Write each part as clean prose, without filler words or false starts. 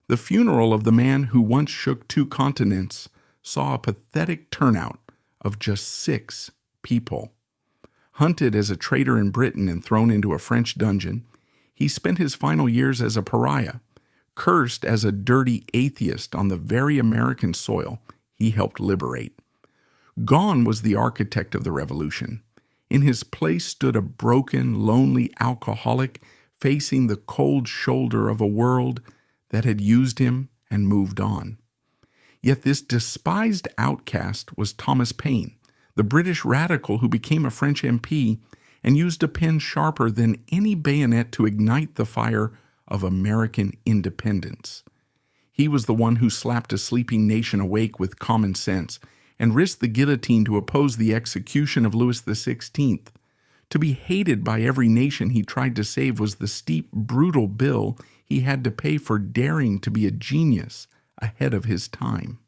The funeral of the man who once shook 2 continents saw a pathetic turnout of just 6 people. Hunted as a traitor in Britain and thrown into a French dungeon, he spent his final years as a pariah, cursed as a dirty atheist on the very American soil he helped liberate. Gone was the architect of the revolution. In his place stood a broken, lonely alcoholic facing the cold shoulder of a world that had used him and moved on. Yet this despised outcast was Thomas Paine, the British radical who became a French MP and used a pen sharper than any bayonet to ignite the fire of American independence. He was the one who slapped a sleeping nation awake with common sense and risked the guillotine to oppose the execution of Louis XVI. To be hated by every nation he tried to save was the steep, brutal bill he had to pay for daring to be a genius ahead of his time.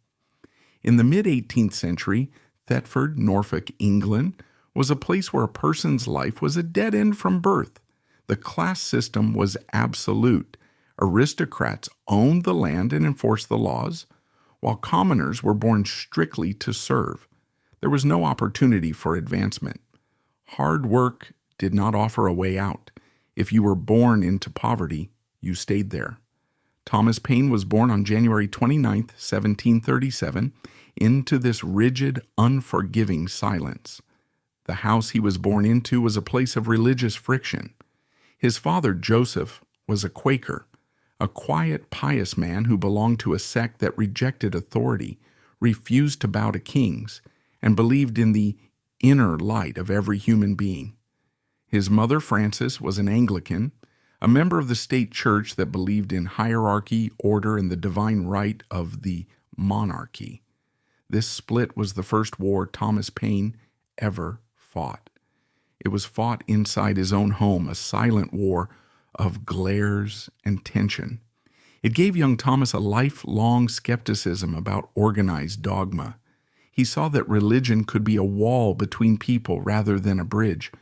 In the mid-18th century, Thetford, Norfolk, England, was a place where a person's life was a dead end from birth. The class system was absolute. Aristocrats owned the land and enforced the laws, while commoners were born strictly to serve. There was no opportunity for advancement. Hard work did not offer a way out. If you were born into poverty, you stayed there. Thomas Paine was born on January 29, 1737, into this rigid, unforgiving silence. The house he was born into was a place of religious friction. His father, Joseph, was a Quaker, a quiet, pious man who belonged to a sect that rejected authority, refused to bow to kings, and believed in the inner light of every human being. His mother, Frances, was an Anglican, a member of the state church that believed in hierarchy, order, and the divine right of the monarchy. This split was the first war Thomas Paine ever fought. It was fought inside his own home, a silent war of glares and tension. It gave young Thomas a lifelong skepticism about organized dogma. He saw that religion could be a wall between people rather than a bridge.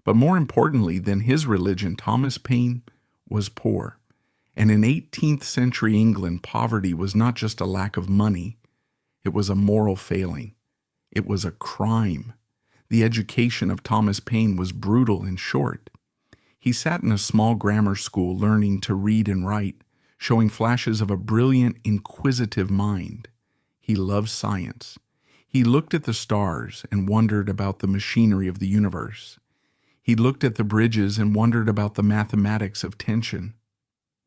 But more importantly than his religion, Thomas Paine was poor. And in 18th century England, poverty was not just a lack of money. It was a moral failing. It was a crime. The education of Thomas Paine was brutal and short. He sat in a small grammar school learning to read and write, showing flashes of a brilliant, inquisitive mind. He loved science. He looked at the stars and wondered about the machinery of the universe. He looked at the bridges and wondered about the mathematics of tension.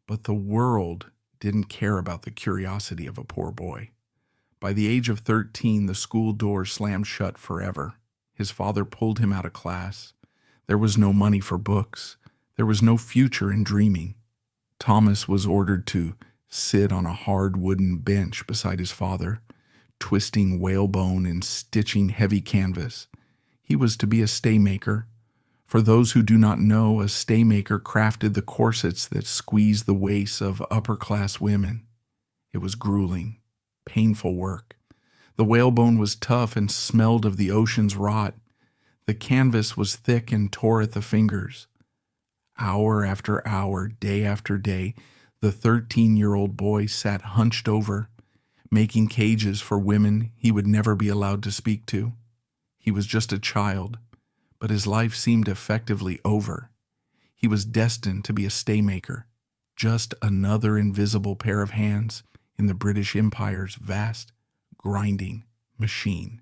But the world didn't care about the curiosity of a poor boy. By the age of 13, the school doors slammed shut forever. His father pulled him out of class. There was no money for books. There was no future in dreaming. Thomas was ordered to sit on a hard wooden bench beside his father, twisting whalebone and stitching heavy canvas. He was to be a staymaker. For those who do not know, a staymaker crafted the corsets that squeezed the waists of upper-class women. It was grueling, painful work. The whalebone was tough and smelled of the ocean's rot. The canvas was thick and tore at the fingers. Hour after hour, day after day, the 13-year-old boy sat hunched over, making cages for women he would never be allowed to speak to. He was just a child, but his life seemed effectively over. He was destined to be a staymaker, just another invisible pair of hands in the British Empire's vast, grinding machine.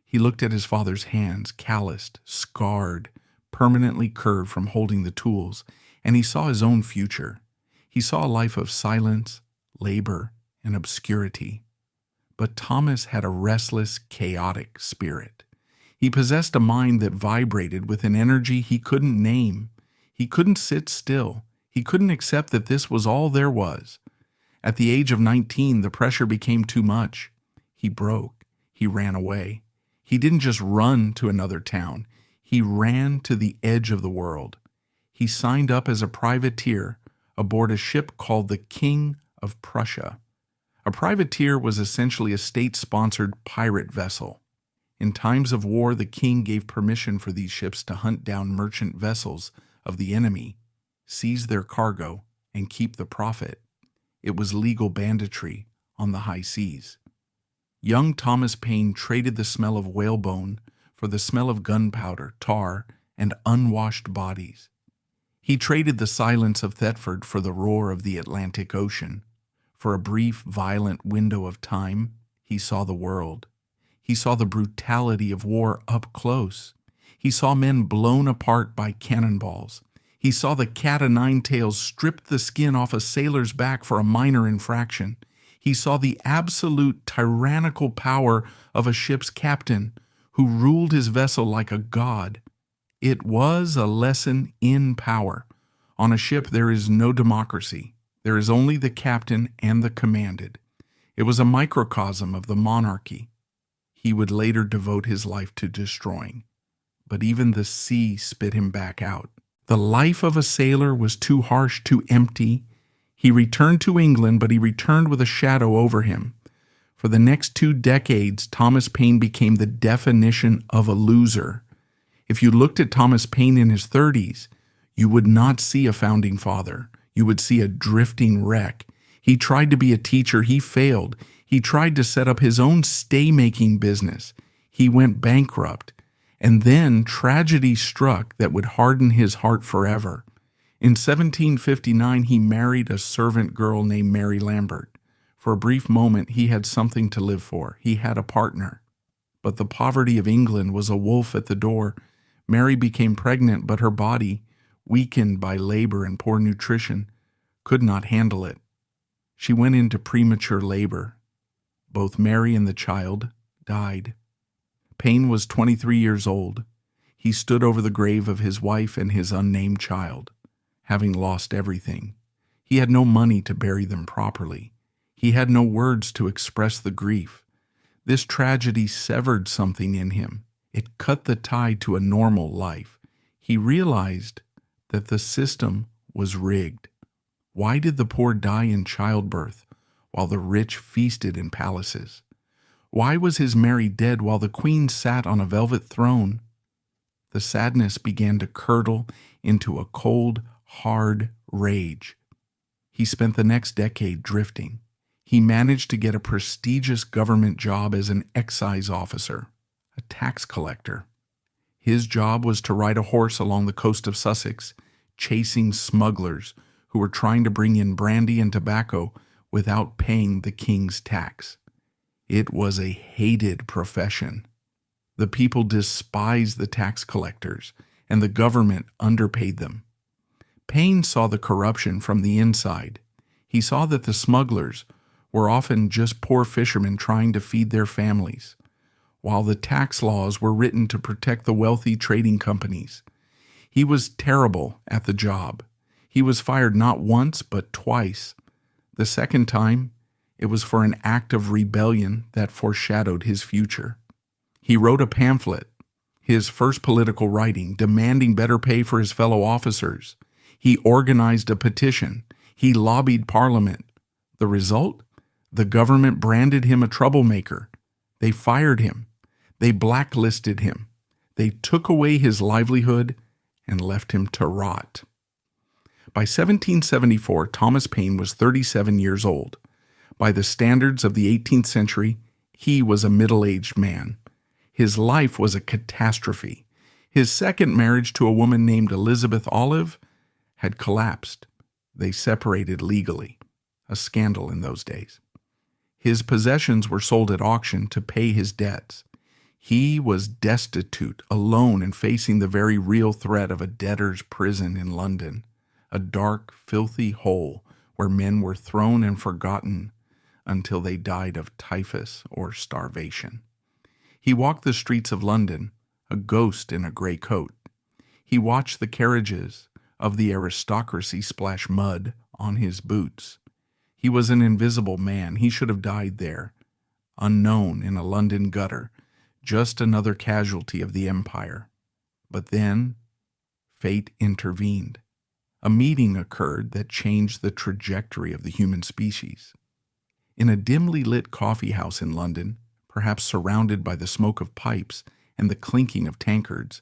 He looked at his father's hands, calloused, scarred, permanently curved from holding the tools, and he saw his own future. He saw a life of silence, labor, and obscurity. But Thomas had a restless, chaotic spirit. He possessed a mind that vibrated with an energy he couldn't name. He couldn't sit still. He couldn't accept that this was all there was. At the age of 19, the pressure became too much. He broke. He ran away. He didn't just run to another town. He ran to the edge of the world. He signed up as a privateer aboard a ship called the King of Prussia. A privateer was essentially a state-sponsored pirate vessel. In times of war, the king gave permission for these ships to hunt down merchant vessels of the enemy, seize their cargo, and keep the profit. It was legal banditry on the high seas. Young Thomas Paine traded the smell of whalebone for the smell of gunpowder, tar, and unwashed bodies. He traded the silence of Thetford for the roar of the Atlantic Ocean. For a brief, violent window of time, he saw the world. He saw the brutality of war up close. He saw men blown apart by cannonballs. He saw the cat-o'-nine-tails strip the skin off a sailor's back for a minor infraction. He saw the absolute tyrannical power of a ship's captain who ruled his vessel like a god. It was a lesson in power. On a ship there is no democracy. There is only the captain and the commanded. It was a microcosm of the monarchy he would later devote his life to destroying. But even the sea spit him back out. The life of a sailor was too harsh, too empty. He returned to England, but he returned with a shadow over him. For the next 2 decades, Thomas Paine became the definition of a loser. If you looked at Thomas Paine in his 30s, you would not see a founding father. You would see a drifting wreck. He tried to be a teacher. He failed. He tried to set up his own stay-making business. He went bankrupt. And then tragedy struck that would harden his heart forever. In 1759, he married a servant girl named Mary Lambert. For a brief moment, he had something to live for. He had a partner. But the poverty of England was a wolf at the door. Mary became pregnant, but her body, weakened by labor and poor nutrition, could not handle it. She went into premature labor. Both Mary and the child died. Paine was 23 years old. He stood over the grave of his wife and his unnamed child, having lost everything. He had no money to bury them properly. He had no words to express the grief. This tragedy severed something in him. It cut the tie to a normal life. He realized that the system was rigged. Why did the poor die in childbirth while the rich feasted in palaces? Why was his Mary dead while the queen sat on a velvet throne? The sadness began to curdle into a cold, hard rage. He spent the next decade drifting. He managed to get a prestigious government job as an excise officer, a tax collector. His job was to ride a horse along the coast of Sussex, chasing smugglers who were trying to bring in brandy and tobacco without paying the king's tax. It was a hated profession. The people despised the tax collectors, and the government underpaid them. Paine saw the corruption from the inside. He saw that the smugglers were often just poor fishermen trying to feed their families, while the tax laws were written to protect the wealthy trading companies. He was terrible at the job. He was fired not once, but twice. The second time, it was for an act of rebellion that foreshadowed his future. He wrote a pamphlet, his first political writing, demanding better pay for his fellow officers. He organized a petition. He lobbied Parliament. The result? The government branded him a troublemaker. They fired him. They blacklisted him. They took away his livelihood and left him to rot. By 1774, Thomas Paine was 37 years old. By the standards of the 18th century, he was a middle-aged man. His life was a catastrophe. His second marriage to a woman named Elizabeth Olive had collapsed. They separated legally, a scandal in those days. His possessions were sold at auction to pay his debts. He was destitute, alone, and facing the very real threat of a debtor's prison in London, a dark, filthy hole where men were thrown and forgotten until they died of typhus or starvation. He walked the streets of London, a ghost in a gray coat. He watched the carriages of the aristocracy splash mud on his boots. He was an invisible man. He should have died there, unknown in a London gutter, just another casualty of the empire. But then, fate intervened. A meeting occurred that changed the trajectory of the human species. In a dimly lit coffee house in London, perhaps surrounded by the smoke of pipes and the clinking of tankards,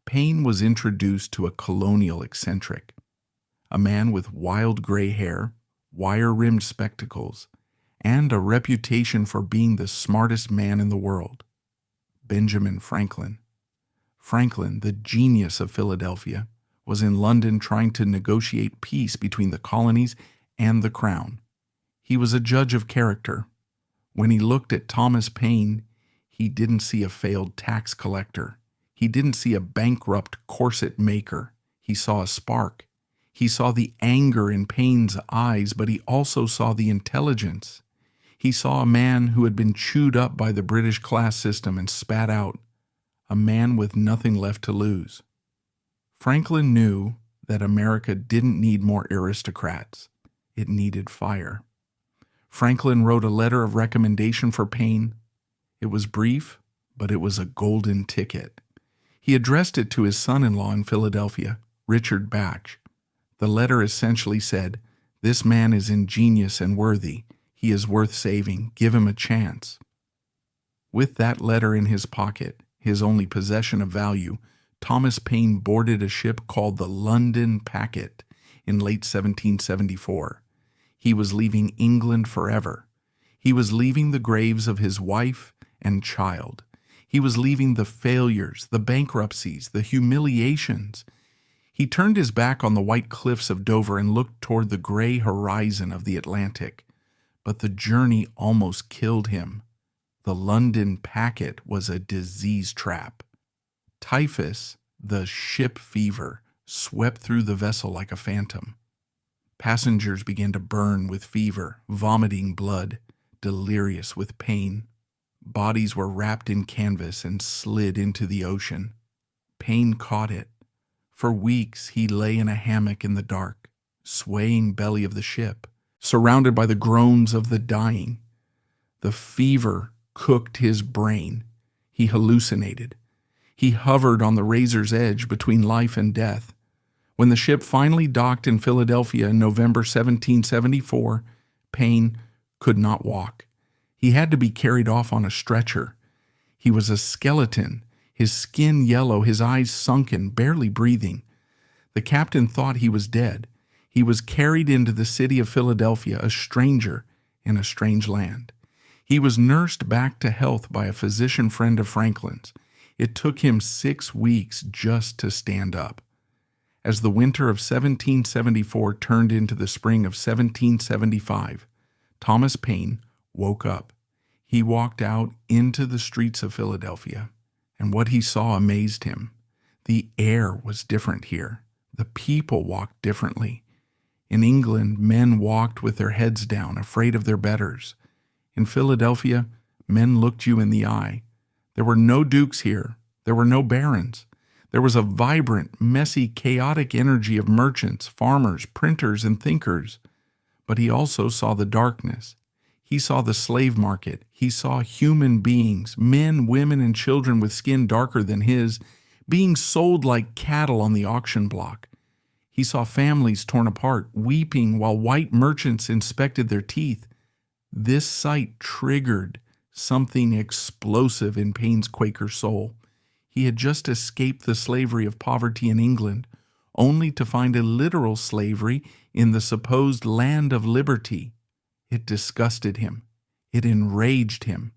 Paine was introduced to a colonial eccentric, a man with wild gray hair, wire-rimmed spectacles, and a reputation for being the smartest man in the world. Benjamin Franklin. Franklin, the genius of Philadelphia, was in London trying to negotiate peace between the colonies and the crown. He was a judge of character. When he looked at Thomas Paine, he didn't see a failed tax collector. He didn't see a bankrupt corset maker. He saw a spark. He saw the anger in Paine's eyes, but he also saw the intelligence. He saw a man who had been chewed up by the British class system and spat out, a man with nothing left to lose. Franklin knew that America didn't need more aristocrats. It needed fire. Franklin wrote a letter of recommendation for Paine. It was brief, but it was a golden ticket. He addressed it to his son-in-law in Philadelphia, Richard Batch. The letter essentially said, "This man is ingenious and worthy. He is worth saving. Give him a chance." With that letter in his pocket, his only possession of value, Thomas Paine boarded a ship called the London Packet in late 1774. He was leaving England forever. He was leaving the graves of his wife and child. He was leaving the failures, the bankruptcies, the humiliations. He turned his back on the white cliffs of Dover and looked toward the gray horizon of the Atlantic. But the journey almost killed him. The London Packet was a disease trap. Typhus, the ship fever, swept through the vessel like a phantom. Passengers began to burn with fever, vomiting blood, delirious with pain. Bodies were wrapped in canvas and slid into the ocean. Paine caught it. For weeks he lay in a hammock in the dark, swaying belly of the ship, surrounded by the groans of the dying. The fever cooked his brain. He hallucinated. He hovered on the razor's edge between life and death. When the ship finally docked in Philadelphia in November 1774, Paine could not walk. He had to be carried off on a stretcher. He was a skeleton, his skin yellow, his eyes sunken, barely breathing. The captain thought he was dead. He was carried into the city of Philadelphia, a stranger in a strange land. He was nursed back to health by a physician friend of Franklin's. It took him 6 weeks just to stand up. As the winter of 1774 turned into the spring of 1775, Thomas Paine woke up. He walked out into the streets of Philadelphia, and what he saw amazed him. The air was different here. The people walked differently. In England, men walked with their heads down, afraid of their betters. In Philadelphia, men looked you in the eye. There were no dukes here. There were no barons. There was a vibrant, messy, chaotic energy of merchants, farmers, printers, and thinkers. But he also saw the darkness. He saw the slave market. He saw human beings, men, women, and children with skin darker than his, being sold like cattle on the auction block. He saw families torn apart, weeping while white merchants inspected their teeth. This sight triggered something explosive in Paine's Quaker soul. He had just escaped the slavery of poverty in England, only to find a literal slavery in the supposed land of liberty. It disgusted him. It enraged him.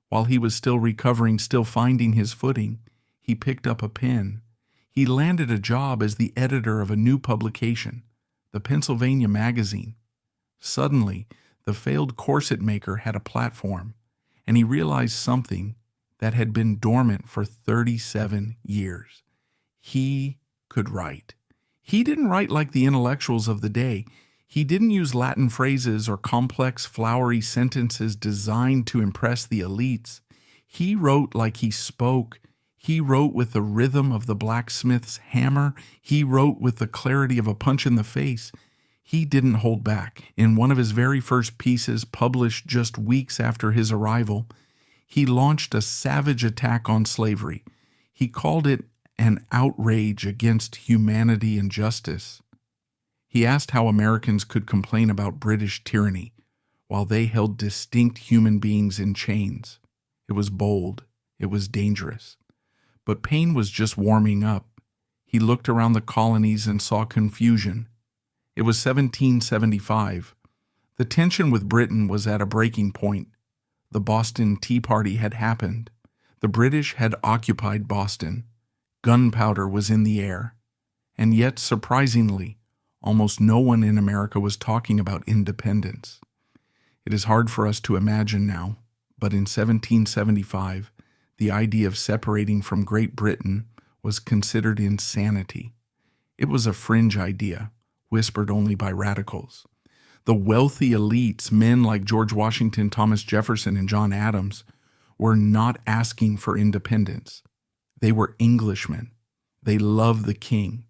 While he was still recovering, still finding his footing, he picked up a pen. He landed a job as the editor of a new publication, the Pennsylvania Magazine. Suddenly, the failed corset maker had a platform, and he realized something that had been dormant for 37 years. He could write. He didn't write like the intellectuals of the day. He didn't use Latin phrases or complex, flowery sentences designed to impress the elites. He wrote like he spoke. He wrote with the rhythm of the blacksmith's hammer. He wrote with the clarity of a punch in the face. He didn't hold back. In one of his very first pieces, published just weeks after his arrival, he launched a savage attack on slavery. He called it an outrage against humanity and justice. He asked how Americans could complain about British tyranny while they held distinct human beings in chains. It was bold. It was dangerous. But Paine was just warming up. He looked around the colonies and saw confusion. It was 1775. The tension with Britain was at a breaking point. The Boston Tea Party had happened. The British had occupied Boston. Gunpowder was in the air. And yet, surprisingly, almost no one in America was talking about independence. It is hard for us to imagine now, but in 1775, the idea of separating from Great Britain was considered insanity. It was a fringe idea, whispered only by radicals. The wealthy elites, men like George Washington, Thomas Jefferson, and John Adams, were not asking for independence. They were Englishmen. They loved the king.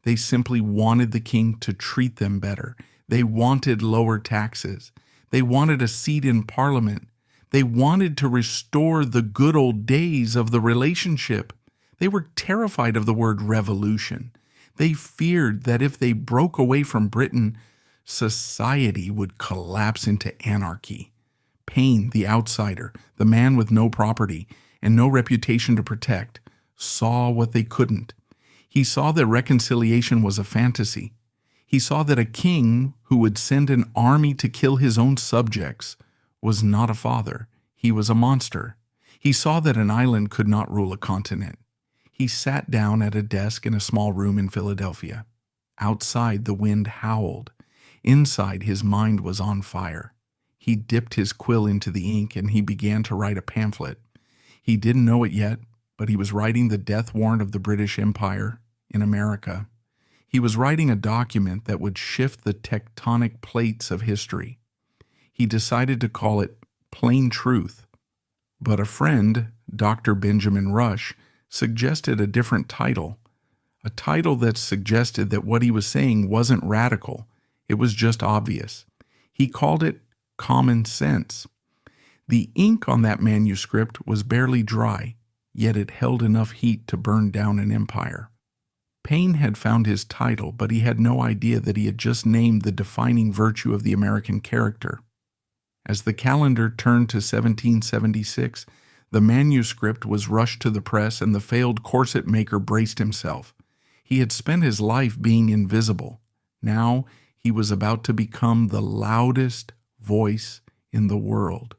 They simply wanted the king to treat them better. They wanted lower taxes. They wanted a seat in Parliament. They wanted to restore the good old days of the relationship. They were terrified of the word revolution. They feared that if they broke away from Britain, society would collapse into anarchy. Paine, the outsider, the man with no property and no reputation to protect, saw what they couldn't. He saw that reconciliation was a fantasy. He saw that a king who would send an army to kill his own subjects was not a father. He was a monster. He saw that an island could not rule a continent. He sat down at a desk in a small room in Philadelphia. Outside, the wind howled. Inside, his mind was on fire. He dipped his quill into the ink and he began to write a pamphlet. He didn't know it yet, but he was writing the death warrant of the British Empire in America. He was writing a document that would shift the tectonic plates of history. He decided to call it Plain Truth. But a friend, Dr. Benjamin Rush, suggested a different title, a title that suggested that what he was saying wasn't radical. It was just obvious. He called it Common Sense. The ink on that manuscript was barely dry, yet it held enough heat to burn down an empire. Paine had found his title, but he had no idea that he had just named the defining virtue of the American character. As the calendar turned to 1776, the manuscript was rushed to the press and the failed corset maker braced himself. He had spent his life being invisible. Now he was about to become the loudest voice in the world.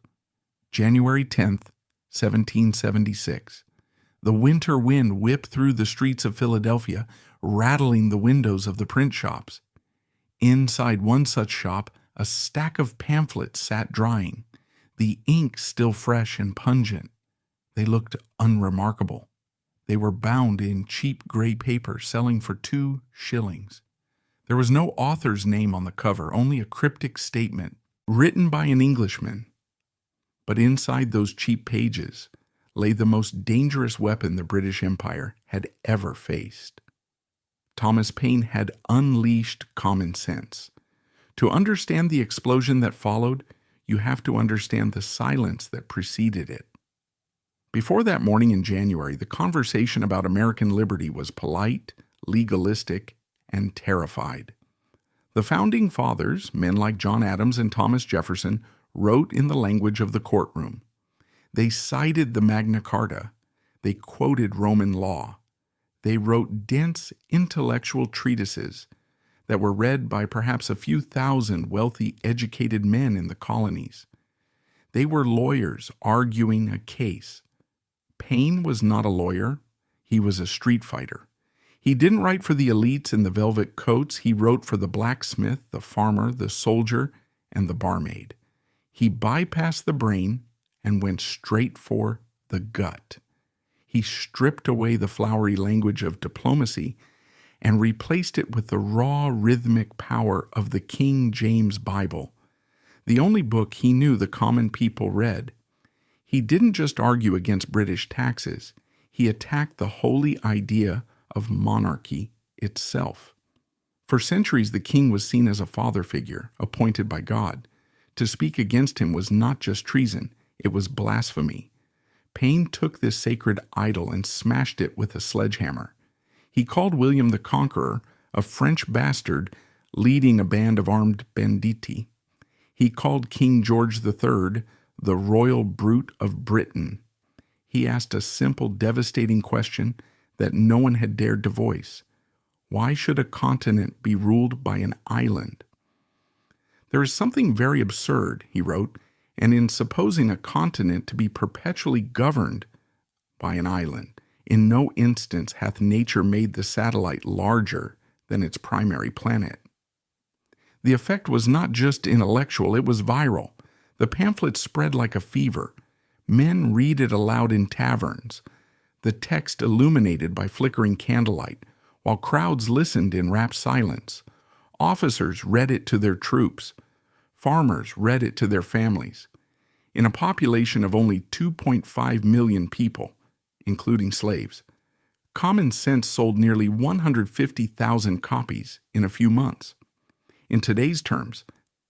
January 10th, 1776. The winter wind whipped through the streets of Philadelphia, rattling the windows of the print shops. Inside one such shop, a stack of pamphlets sat drying, the ink still fresh and pungent. They looked unremarkable. They were bound in cheap gray paper, selling for 2 shillings. There was no author's name on the cover, only a cryptic statement, written by an Englishman. But inside those cheap pages lay the most dangerous weapon the British Empire had ever faced. Thomas Paine had unleashed common sense. To understand the explosion that followed, you have to understand the silence that preceded it. Before that morning in January, the conversation about American liberty was polite, legalistic, and terrified. The Founding Fathers, men like John Adams and Thomas Jefferson, wrote in the language of the courtroom. They cited the Magna Carta. They quoted Roman law. They wrote dense intellectual treatises that were read by perhaps a few thousand wealthy, educated men in the colonies. They were lawyers arguing a case. Paine was not a lawyer. He was a street fighter. He didn't write for the elites in the velvet coats. He wrote for the blacksmith, the farmer, the soldier, and the barmaid. He bypassed the brain and went straight for the gut. He stripped away the flowery language of diplomacy and replaced it with the raw rhythmic power of the King James Bible, the only book he knew the common people read. He didn't just argue against British taxes. He attacked the holy idea of monarchy itself. For centuries, the king was seen as a father figure, appointed by God. To speak against him was not just treason, it was blasphemy. Paine took this sacred idol and smashed it with a sledgehammer. He called William the Conqueror a French bastard leading a band of armed banditti. He called King George III the royal brute of Britain. He asked a simple, devastating question that no one had dared to voice. Why should a continent be ruled by an island? There is something very absurd, he wrote, and in supposing a continent to be perpetually governed by an island. In no instance hath nature made the satellite larger than its primary planet. The effect was not just intellectual, it was viral. The pamphlet spread like a fever. Men read it aloud in taverns, the text illuminated by flickering candlelight, while crowds listened in rapt silence. Officers read it to their troops. Farmers read it to their families. In a population of only 2.5 million people, including slaves, Common Sense sold nearly 150,000 copies in a few months. In today's terms,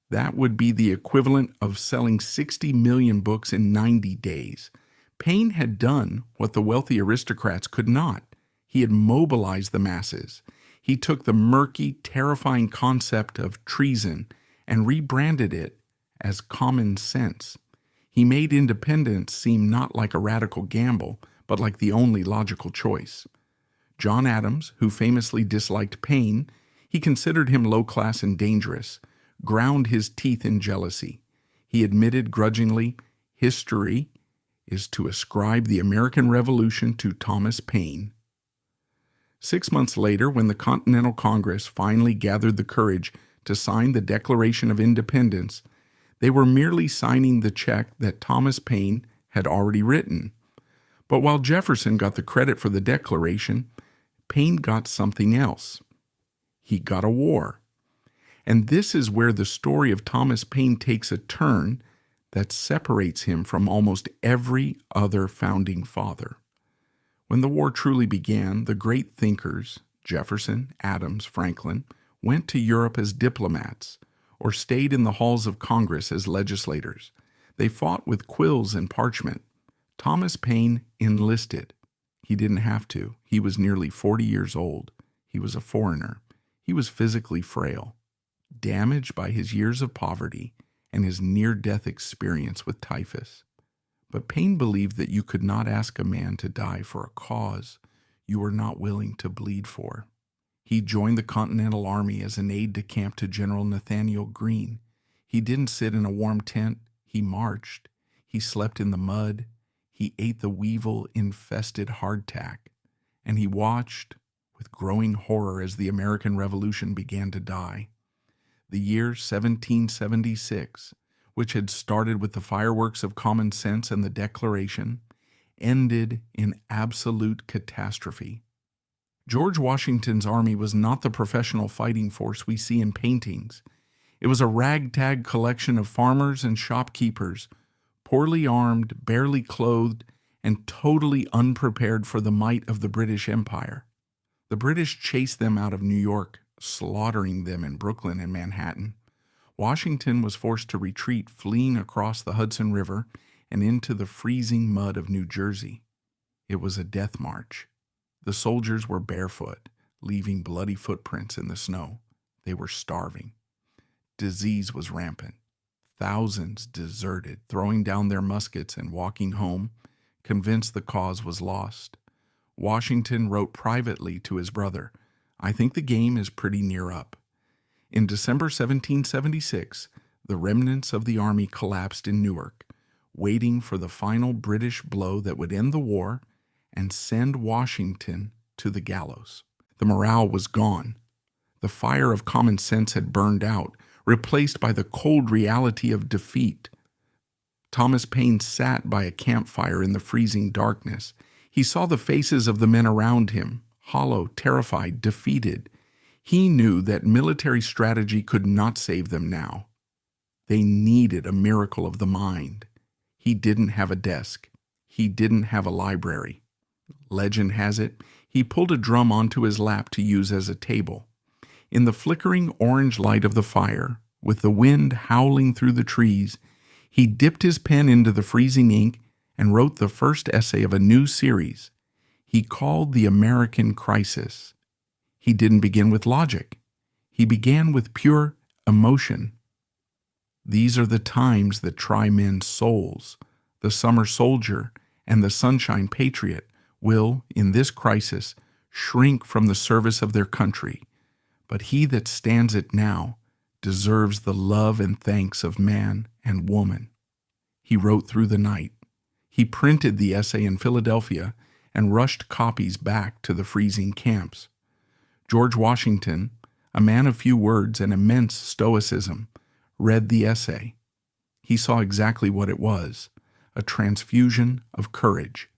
that would be the equivalent of selling 60 million books in 90 days. Paine had done what the wealthy aristocrats could not. He had mobilized the masses. He took the murky, terrifying concept of treason and rebranded it as common sense. He made independence seem not like a radical gamble, but like the only logical choice. John Adams, who famously disliked Paine, he considered him low-class and dangerous, ground his teeth in jealousy. He admitted grudgingly, history is to ascribe the American Revolution to Thomas Paine. 6 months later, when the Continental Congress finally gathered the courage to sign the Declaration of Independence, they were merely signing the check that Thomas Paine had already written. But while Jefferson got the credit for the Declaration, Paine got something else. He got a war. And this is where the story of Thomas Paine takes a turn that separates him from almost every other founding father. When the war truly began, the great thinkers, Jefferson, Adams, Franklin, went to Europe as diplomats or stayed in the halls of Congress as legislators. They fought with quills and parchment. Thomas Paine enlisted. He didn't have to. He was nearly 40 years old. He was a foreigner. He was physically frail, damaged by his years of poverty and his near-death experience with typhus. But Paine believed that you could not ask a man to die for a cause you were not willing to bleed for. He joined the Continental Army as an aide-de-camp to General Nathaniel Greene. He didn't sit in a warm tent. He marched. He slept in the mud. He ate the weevil-infested hardtack. And he watched with growing horror as the American Revolution began to die. The year 1776, which had started with the fireworks of common sense and the Declaration, ended in absolute catastrophe. George Washington's army was not the professional fighting force we see in paintings. It was a ragtag collection of farmers and shopkeepers, poorly armed, barely clothed, and totally unprepared for the might of the British Empire. The British chased them out of New York, slaughtering them in Brooklyn and Manhattan. Washington was forced to retreat, fleeing across the Hudson River and into the freezing mud of New Jersey. It was a death march. The soldiers were barefoot, leaving bloody footprints in the snow. They were starving. Disease was rampant. Thousands deserted, throwing down their muskets and walking home, convinced the cause was lost. Washington wrote privately to his brother, "I think the game is pretty near up." In December 1776, the remnants of the army collapsed in Newark, waiting for the final British blow that would end the war and send Washington to the gallows. The morale was gone. The fire of common sense had burned out, replaced by the cold reality of defeat. Thomas Paine sat by a campfire in the freezing darkness. He saw the faces of the men around him, hollow, terrified, defeated. He knew that military strategy could not save them now. They needed a miracle of the mind. He didn't have a desk. He didn't have a library. Legend has it, he pulled a drum onto his lap to use as a table. In the flickering orange light of the fire, with the wind howling through the trees, he dipped his pen into the freezing ink and wrote the first essay of a new series he called The American Crisis. He didn't begin with logic. He began with pure emotion. These are the times that try men's souls. The summer soldier and the sunshine patriot will, in this crisis, shrink from the service of their country. But he that stands it now deserves the love and thanks of man and woman. He wrote through the night. He printed the essay in Philadelphia and rushed copies back to the freezing camps. George Washington, a man of few words and immense stoicism, read the essay. He saw exactly what it was, a transfusion of courage.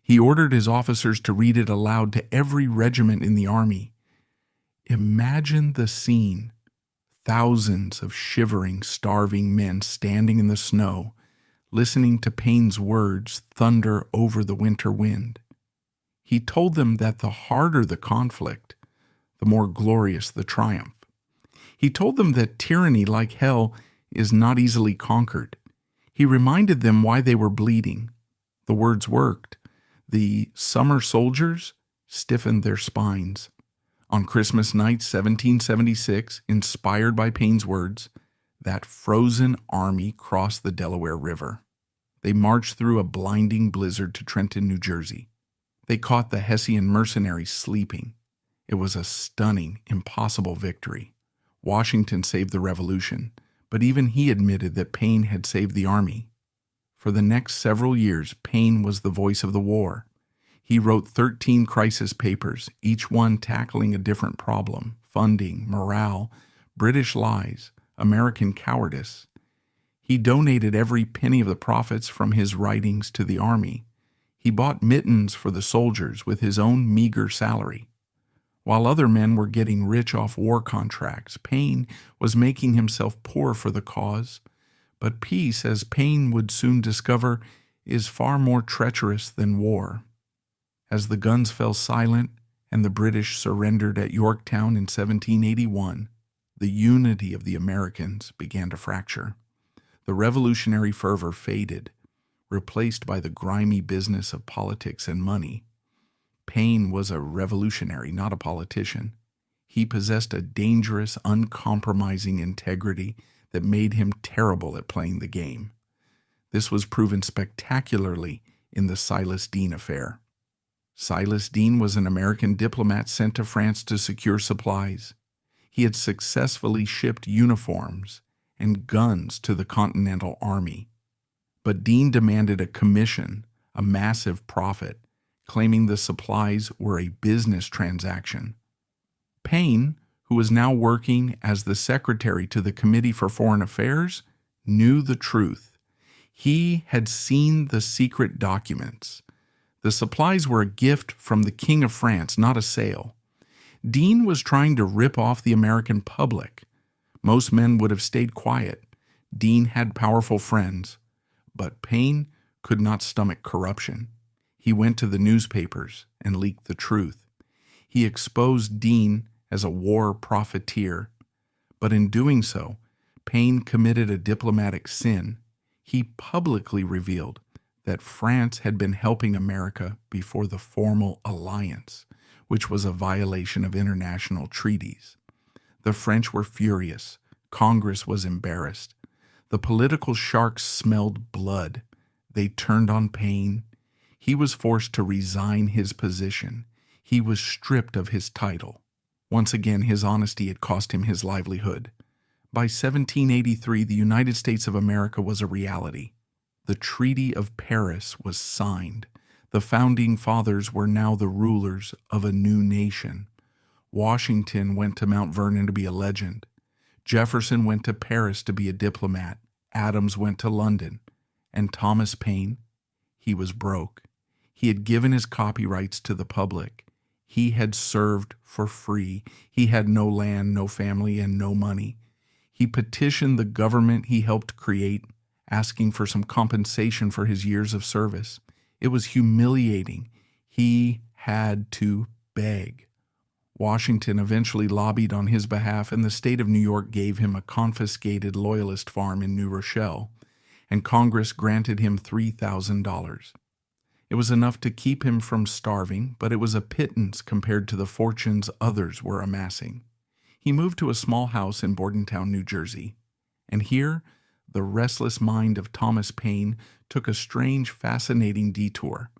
He ordered his officers to read it aloud to every regiment in the army. Imagine the scene. Thousands of shivering, starving men standing in the snow, listening to Paine's words thunder over the winter wind. He told them that the harder the conflict, the more glorious the triumph. He told them that tyranny, like hell, is not easily conquered. He reminded them why they were bleeding. The words worked. The summer soldiers stiffened their spines. On Christmas night, 1776, inspired by Paine's words, that frozen army crossed the Delaware River. They marched through a blinding blizzard to Trenton, New Jersey. They caught the Hessian mercenaries sleeping. It was a stunning, impossible victory. Washington saved the revolution, but even he admitted that Paine had saved the army. For the next several years, Paine was the voice of the war. He wrote 13 crisis papers, each one tackling a different problem: funding, morale, British lies, American cowardice. He donated every penny of the profits from his writings to the army. He bought mittens for the soldiers with his own meager salary. While other men were getting rich off war contracts, Paine was making himself poor for the cause. But peace, as Paine would soon discover, is far more treacherous than war. As the guns fell silent and the British surrendered at Yorktown in 1781, the unity of the Americans began to fracture. The revolutionary fervor faded, replaced by the grimy business of politics and money. Paine was a revolutionary, not a politician. He possessed a dangerous, uncompromising integrity that made him terrible at playing the game. This was proven spectacularly in the Silas Deane affair. Silas Deane was an American diplomat sent to France to secure supplies. He had successfully shipped uniforms and guns to the Continental Army. But Deane demanded a commission, a massive profit, claiming the supplies were a business transaction. Paine, who was now working as the secretary to the Committee for Foreign Affairs, knew the truth. He had seen the secret documents. The supplies were a gift from the King of France, not a sale. Deane was trying to rip off the American public. Most men would have stayed quiet. Deane had powerful friends, but Paine could not stomach corruption. He went to the newspapers and leaked the truth. He exposed Deane as a war profiteer, but in doing so, Paine committed a diplomatic sin. He publicly revealed that France had been helping America before the formal alliance, which was a violation of international treaties. The French were furious. Congress was embarrassed. The political sharks smelled blood. They turned on Paine. He was forced to resign his position. He was stripped of his title. Once again, his honesty had cost him his livelihood. By 1783, the United States of America was a reality. The Treaty of Paris was signed. The Founding Fathers were now the rulers of a new nation. Washington went to Mount Vernon to be a legend. Jefferson went to Paris to be a diplomat. Adams went to London. And Thomas Paine, he was broke. He had given his copyrights to the public. He had served for free. He had no land, no family, and no money. He petitioned the government he helped create, asking for some compensation for his years of service. It was humiliating. He had to beg. Washington eventually lobbied on his behalf, and the state of New York gave him a confiscated Loyalist farm in New Rochelle, and Congress granted him $3,000. It was enough to keep him from starving, but it was a pittance compared to the fortunes others were amassing. He moved to a small house in Bordentown, New Jersey, and here the restless mind of Thomas Paine took a strange, fascinating detour.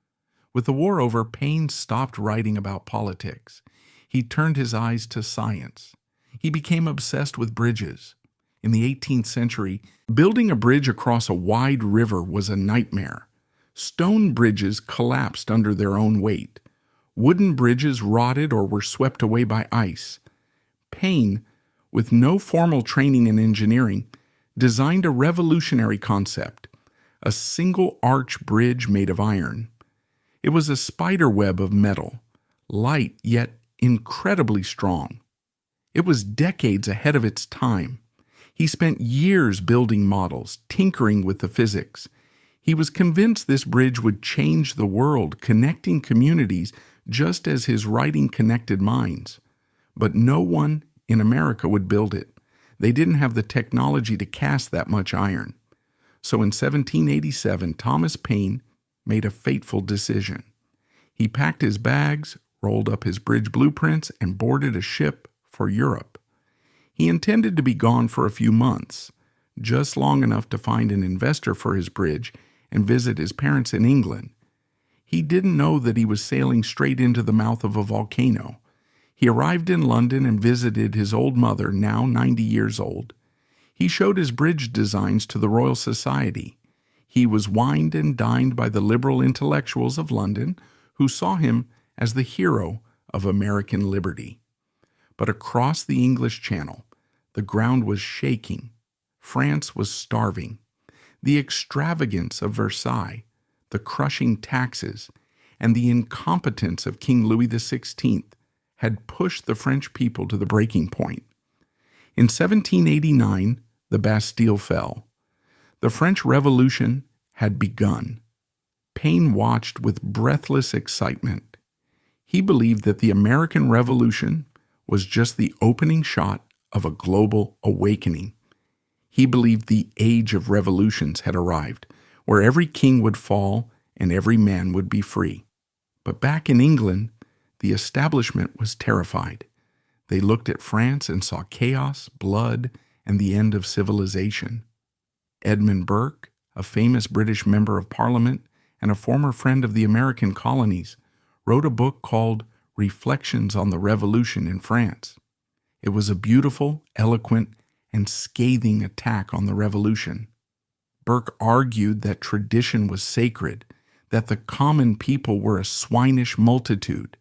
With the war over, Paine stopped writing about politics. He turned his eyes to science. He became obsessed with bridges. In the 18th century, building a bridge across a wide river was a nightmare. Stone bridges collapsed under their own weight. Wooden bridges rotted or were swept away by ice. Paine, with no formal training in engineering, designed a revolutionary concept, a single-arch bridge made of iron. It was a spider web of metal, light yet incredibly strong. It was decades ahead of its time. He spent years building models, tinkering with the physics. He was convinced this bridge would change the world, connecting communities just as his writing connected minds. But no one in America would build it. They didn't have the technology to cast that much iron. So in 1787, Thomas Paine made a fateful decision. He packed his bags, rolled up his bridge blueprints, and boarded a ship for Europe. He intended to be gone for a few months, just long enough to find an investor for his bridge and visit his parents in England. He didn't know that he was sailing straight into the mouth of a volcano. He arrived in London and visited his old mother, now 90 years old. He showed his bridge designs to the Royal Society. He was wined and dined by the liberal intellectuals of London, who saw him as the hero of American liberty. But across the English Channel, the ground was shaking. France was starving. The extravagance of Versailles, the crushing taxes, and the incompetence of King Louis XVI had pushed the French people to the breaking point. In 1789, the Bastille fell. The French Revolution had begun. Paine watched with breathless excitement. He believed that the American Revolution was just the opening shot of a global awakening. He believed the age of revolutions had arrived, where every king would fall and every man would be free. But back in England, the establishment was terrified. They looked at France and saw chaos, blood, and the end of civilization. Edmund Burke, a famous British member of Parliament and a former friend of the American colonies, wrote a book called Reflections on the Revolution in France. It was a beautiful, eloquent, and scathing attack on the revolution. Burke argued that tradition was sacred, that the common people were a swinish multitude,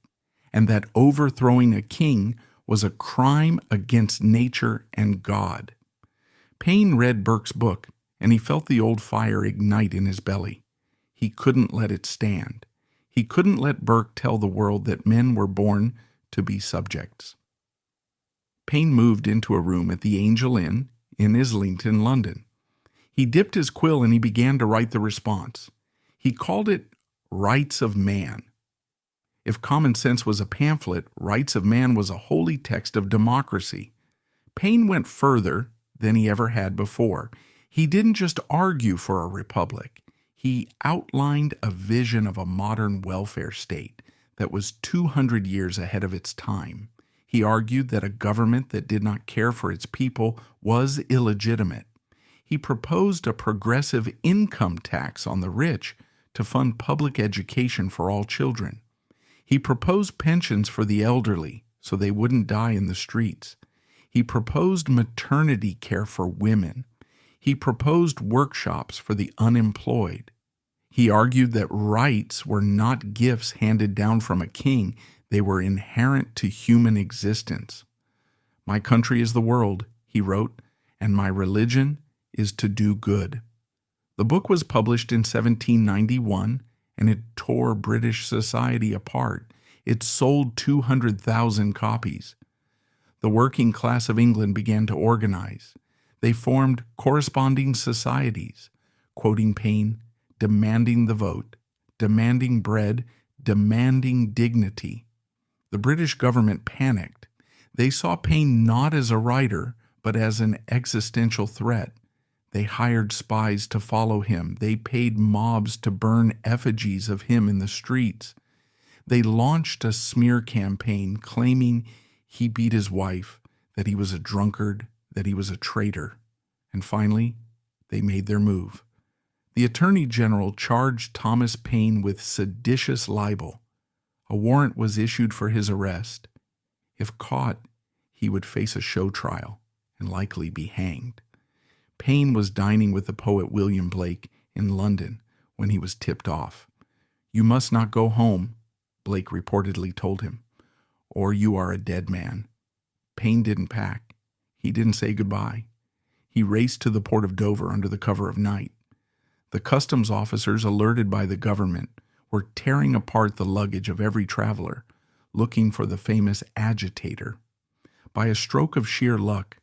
and that overthrowing a king was a crime against nature and God. Paine read Burke's book, and he felt the old fire ignite in his belly. He couldn't let it stand. He couldn't let Burke tell the world that men were born to be subjects. Paine moved into a room at the Angel Inn in Islington, London. He dipped his quill and he began to write the response. He called it Rights of Man. If Common Sense was a pamphlet, Rights of Man was a holy text of democracy. Paine went further than he ever had before. He didn't just argue for a republic. He outlined a vision of a modern welfare state that was 200 years ahead of its time. He argued that a government that did not care for its people was illegitimate. He proposed a progressive income tax on the rich to fund public education for all children. He proposed pensions for the elderly so they wouldn't die in the streets. He proposed maternity care for women. He proposed workshops for the unemployed. He argued that rights were not gifts handed down from a king. They were inherent to human existence. My country is the world, he wrote, and my religion is to do good. The book was published in 1791, and it tore British society apart. It sold 200,000 copies. The working class of England began to organize. They formed corresponding societies, quoting Paine, demanding the vote, demanding bread, demanding dignity. The British government panicked. They saw Paine not as a writer, but as an existential threat. They hired spies to follow him. They paid mobs to burn effigies of him in the streets. They launched a smear campaign claiming he beat his wife, that he was a drunkard, that he was a traitor. And finally, they made their move. The Attorney General charged Thomas Paine with seditious libel. A warrant was issued for his arrest. If caught, he would face a show trial and likely be hanged. Paine was dining with the poet William Blake in London when he was tipped off. "You must not go home," Blake reportedly told him, "or you are a dead man." Paine didn't pack. He didn't say goodbye. He raced to the port of Dover under the cover of night. The customs officers, alerted by the government, were tearing apart the luggage of every traveler, looking for the famous agitator. By a stroke of sheer luck,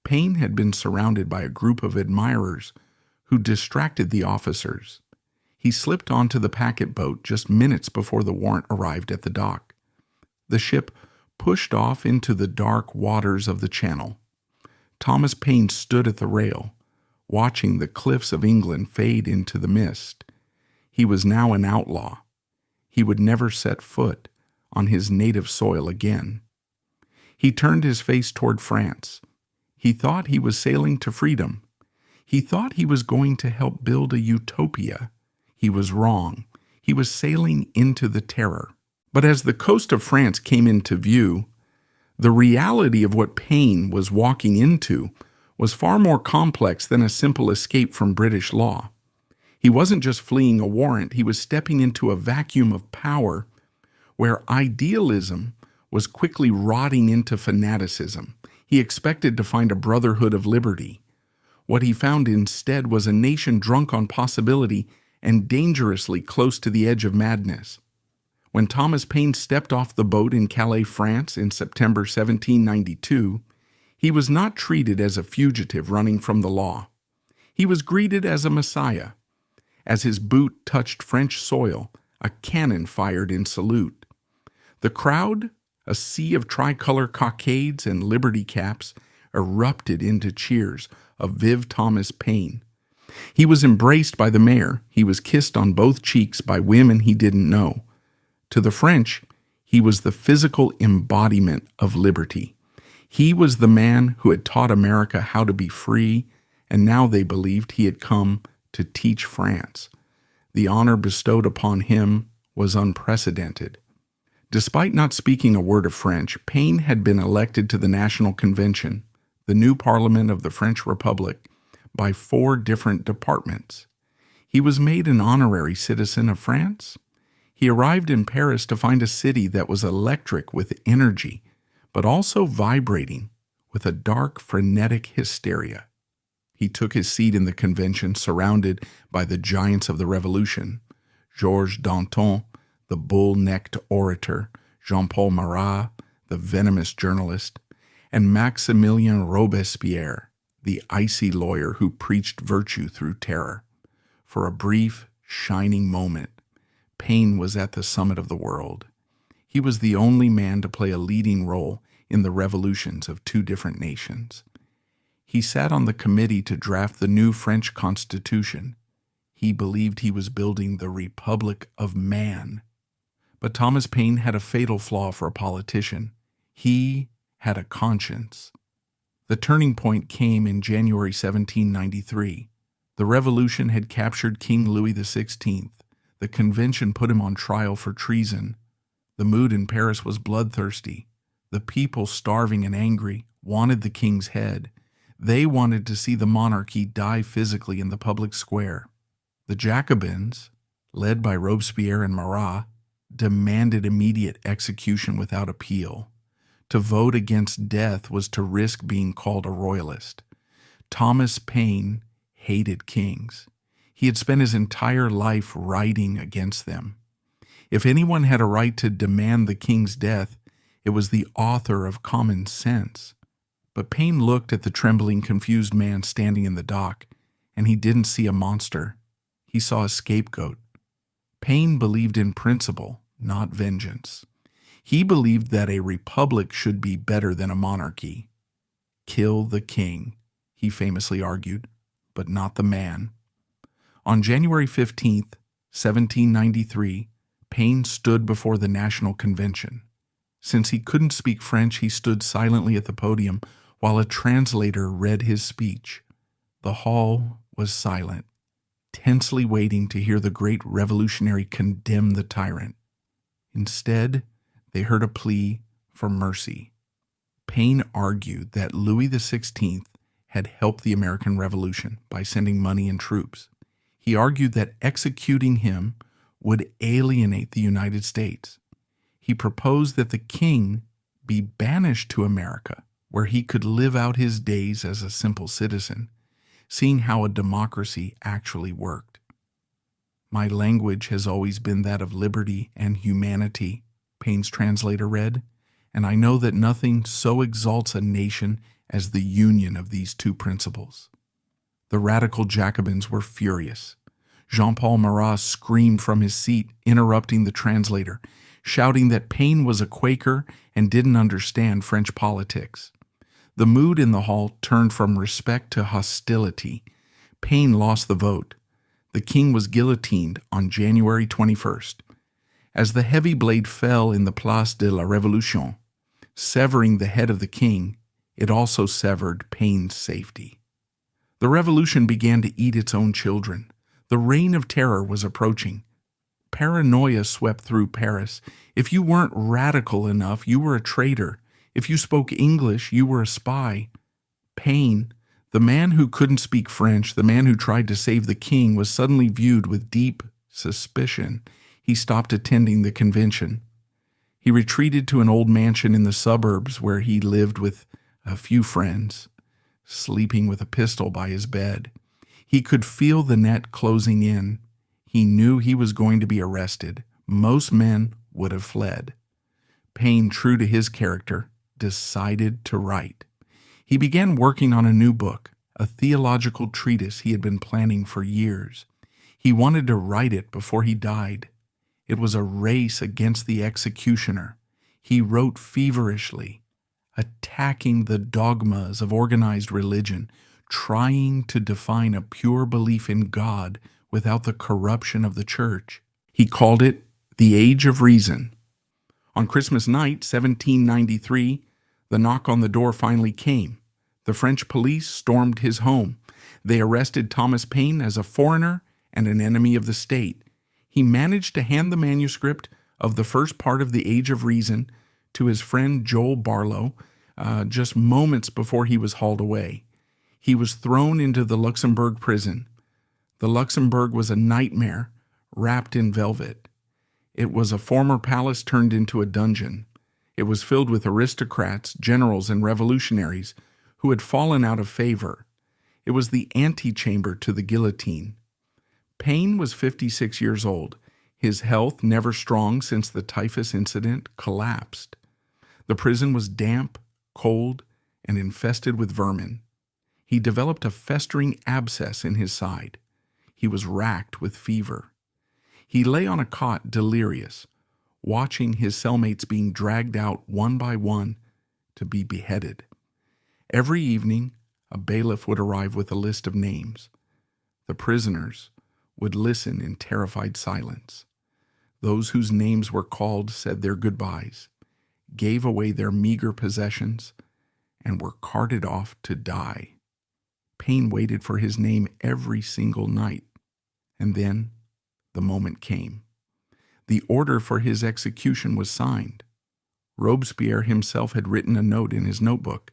Paine had been surrounded by a group of admirers who distracted the officers. He slipped onto the packet boat just minutes before the warrant arrived at the dock. The ship pushed off into the dark waters of the Channel. Thomas Paine stood at the rail, watching the cliffs of England fade into the mist. He was now an outlaw. He would never set foot on his native soil again. He turned his face toward France. He thought he was sailing to freedom. He thought he was going to help build a utopia. He was wrong. He was sailing into the terror. But as the coast of France came into view, the reality of what Paine was walking into was far more complex than a simple escape from British law. He wasn't just fleeing a warrant, he was stepping into a vacuum of power where idealism was quickly rotting into fanaticism. He expected to find a brotherhood of liberty. What he found instead was a nation drunk on possibility and dangerously close to the edge of madness. When Thomas Paine stepped off the boat in Calais, France in September 1792, he was not treated as a fugitive running from the law. He was greeted as a messiah. As his boot touched French soil, a cannon fired in salute. The crowd, a sea of tricolor cockades and liberty caps, erupted into cheers of Vive Thomas Paine. He was embraced by the mayor. He was kissed on both cheeks by women he didn't know. To the French, he was the physical embodiment of liberty. He was the man who had taught America how to be free, and now they believed he had come to teach France. The honor bestowed upon him was unprecedented. Despite not speaking a word of French, Paine had been elected to the National Convention, the new parliament of the French Republic, by 4 different departments. He was made an honorary citizen of France. He arrived in Paris to find a city that was electric with energy, but also vibrating with a dark, frenetic hysteria. He took his seat in the convention surrounded by the giants of the Revolution, Georges Danton, the bull-necked orator, Jean-Paul Marat, the venomous journalist, and Maximilien Robespierre, the icy lawyer who preached virtue through terror. For a brief, shining moment, Paine was at the summit of the world. He was the only man to play a leading role in the revolutions of 2 different nations. He sat on the committee to draft the new French Constitution. He believed he was building the Republic of Man. But Thomas Paine had a fatal flaw for a politician. He had a conscience. The turning point came in January 1793. The revolution had captured King Louis XVI. The convention put him on trial for treason. The mood in Paris was bloodthirsty. The people, starving and angry, wanted the king's head. They wanted to see the monarchy die physically in the public square. The Jacobins, led by Robespierre and Marat, demanded immediate execution without appeal. To vote against death was to risk being called a royalist. Thomas Paine hated kings. He had spent his entire life writing against them. If anyone had a right to demand the king's death, it was the author of Common Sense. But Paine looked at the trembling, confused man standing in the dock, and he didn't see a monster. He saw a scapegoat. Paine believed in principle, not vengeance. He believed that a republic should be better than a monarchy. Kill the king, he famously argued, but not the man. On January 15th, 1793, Paine stood before the National Convention. Since he couldn't speak French, he stood silently at the podium while a translator read his speech. The hall was silent, tensely waiting to hear the great revolutionary condemn the tyrant. Instead, they heard a plea for mercy. Paine argued that Louis XVI had helped the American Revolution by sending money and troops. He argued that executing him would alienate the United States. He proposed that the king be banished to America, where he could live out his days as a simple citizen, seeing how a democracy actually worked. My language has always been that of liberty and humanity, Paine's translator read, and I know that nothing so exalts a nation as the union of these two principles. The radical Jacobins were furious. Jean-Paul Marat screamed from his seat, interrupting the translator, shouting that Paine was a Quaker and didn't understand French politics. The mood in the hall turned from respect to hostility. Paine lost the vote. The king was guillotined on January 21st. As the heavy blade fell in the Place de la Révolution, severing the head of the king, it also severed Paine's safety. The revolution began to eat its own children. The reign of terror was approaching. Paranoia swept through Paris. If you weren't radical enough, you were a traitor. If you spoke English, you were a spy. Paine, the man who couldn't speak French, the man who tried to save the king, was suddenly viewed with deep suspicion. He stopped attending the convention. He retreated to an old mansion in the suburbs where he lived with a few friends, sleeping with a pistol by his bed. He could feel the net closing in. He knew he was going to be arrested. Most men would have fled. Paine, true to his character, decided to write. He began working on a new book, a theological treatise he had been planning for years. He wanted to write it before he died. It was a race against the executioner. He wrote feverishly, attacking the dogmas of organized religion, trying to define a pure belief in God without the corruption of the church. He called it The Age of Reason. On Christmas night, 1793, the knock on the door finally came. The French police stormed his home. They arrested Thomas Paine as a foreigner and an enemy of the state. He managed to hand the manuscript of the first part of The Age of Reason to his friend Joel Barlow just moments before he was hauled away. He was thrown into the Luxembourg prison. The Luxembourg was a nightmare wrapped in velvet. It was a former palace turned into a dungeon. It was filled with aristocrats, generals, and revolutionaries who had fallen out of favor. It was the antechamber to the guillotine. Paine was 56 years old. His health, never strong since the typhus incident, collapsed. The prison was damp, cold, and infested with vermin. He developed a festering abscess in his side. He was racked with fever. He lay on a cot delirious, watching his cellmates being dragged out one by one to be beheaded. Every evening, a bailiff would arrive with a list of names. The prisoners would listen in terrified silence. Those whose names were called said their goodbyes, gave away their meager possessions, and were carted off to die. Paine waited for his name every single night, and then the moment came. The order for his execution was signed. Robespierre himself had written a note in his notebook,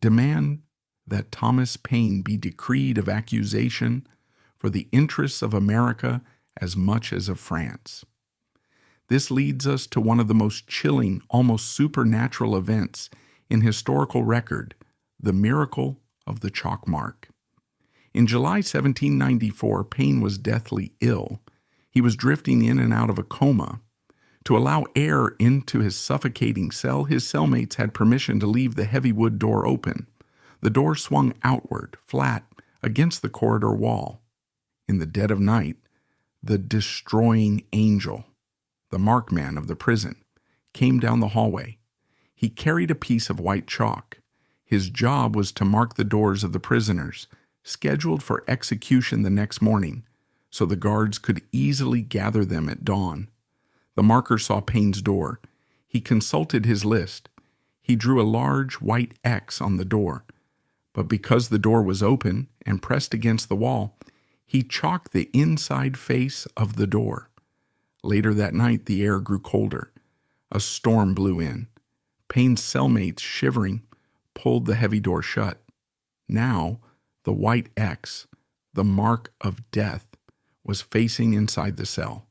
demand that Thomas Paine be decreed of accusation for the interests of America as much as of France. This leads us to one of the most chilling, almost supernatural events in historical record, the miracle of the chalk mark. In July 1794, Paine was deathly ill. He was drifting in and out of a coma. To allow air into his suffocating cell, his cellmates had permission to leave the heavy wood door open. The door swung outward, flat, against the corridor wall. In the dead of night, the destroying angel, the markman of the prison, came down the hallway. He carried a piece of white chalk. His job was to mark the doors of the prisoners, scheduled for execution the next morning, so the guards could easily gather them at dawn. The marker saw Paine's door. He consulted his list. He drew a large white X on the door, but because the door was open and pressed against the wall, he chalked the inside face of the door. Later that night, the air grew colder. A storm blew in. Paine's cellmates, shivering, pulled the heavy door shut. Now, the white X, the mark of death, was facing inside the cell.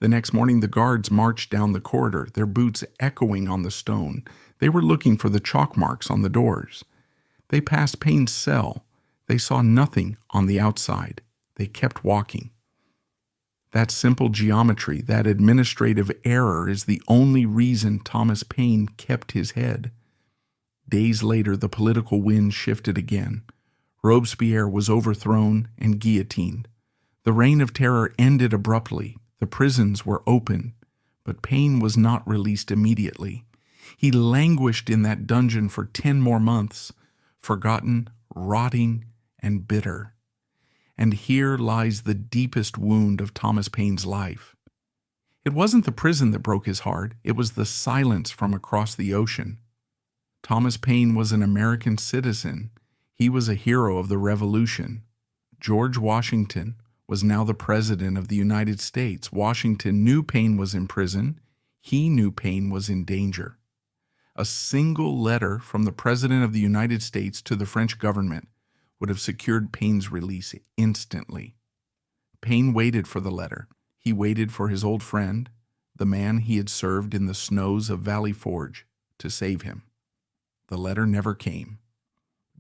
The next morning, the guards marched down the corridor, their boots echoing on the stone. They were looking for the chalk marks on the doors. They passed Paine's cell. They saw nothing on the outside. They kept walking. That simple geometry, that administrative error, is the only reason Thomas Paine kept his head. Days later, the political wind shifted again. Robespierre was overthrown and guillotined. The reign of terror ended abruptly. The prisons were open, but Paine was not released immediately. He languished in that dungeon for 10 more months, forgotten, rotting, and bitter. And here lies the deepest wound of Thomas Paine's life. It wasn't the prison that broke his heart, it was the silence from across the ocean. Thomas Paine was an American citizen. He was a hero of the Revolution. George Washington was now the President of the United States. Washington knew Paine was in prison. He knew Paine was in danger. A single letter from the President of the United States to the French government would have secured Paine's release instantly. Paine waited for the letter. He waited for his old friend, the man he had served in the snows of Valley Forge, to save him. The letter never came.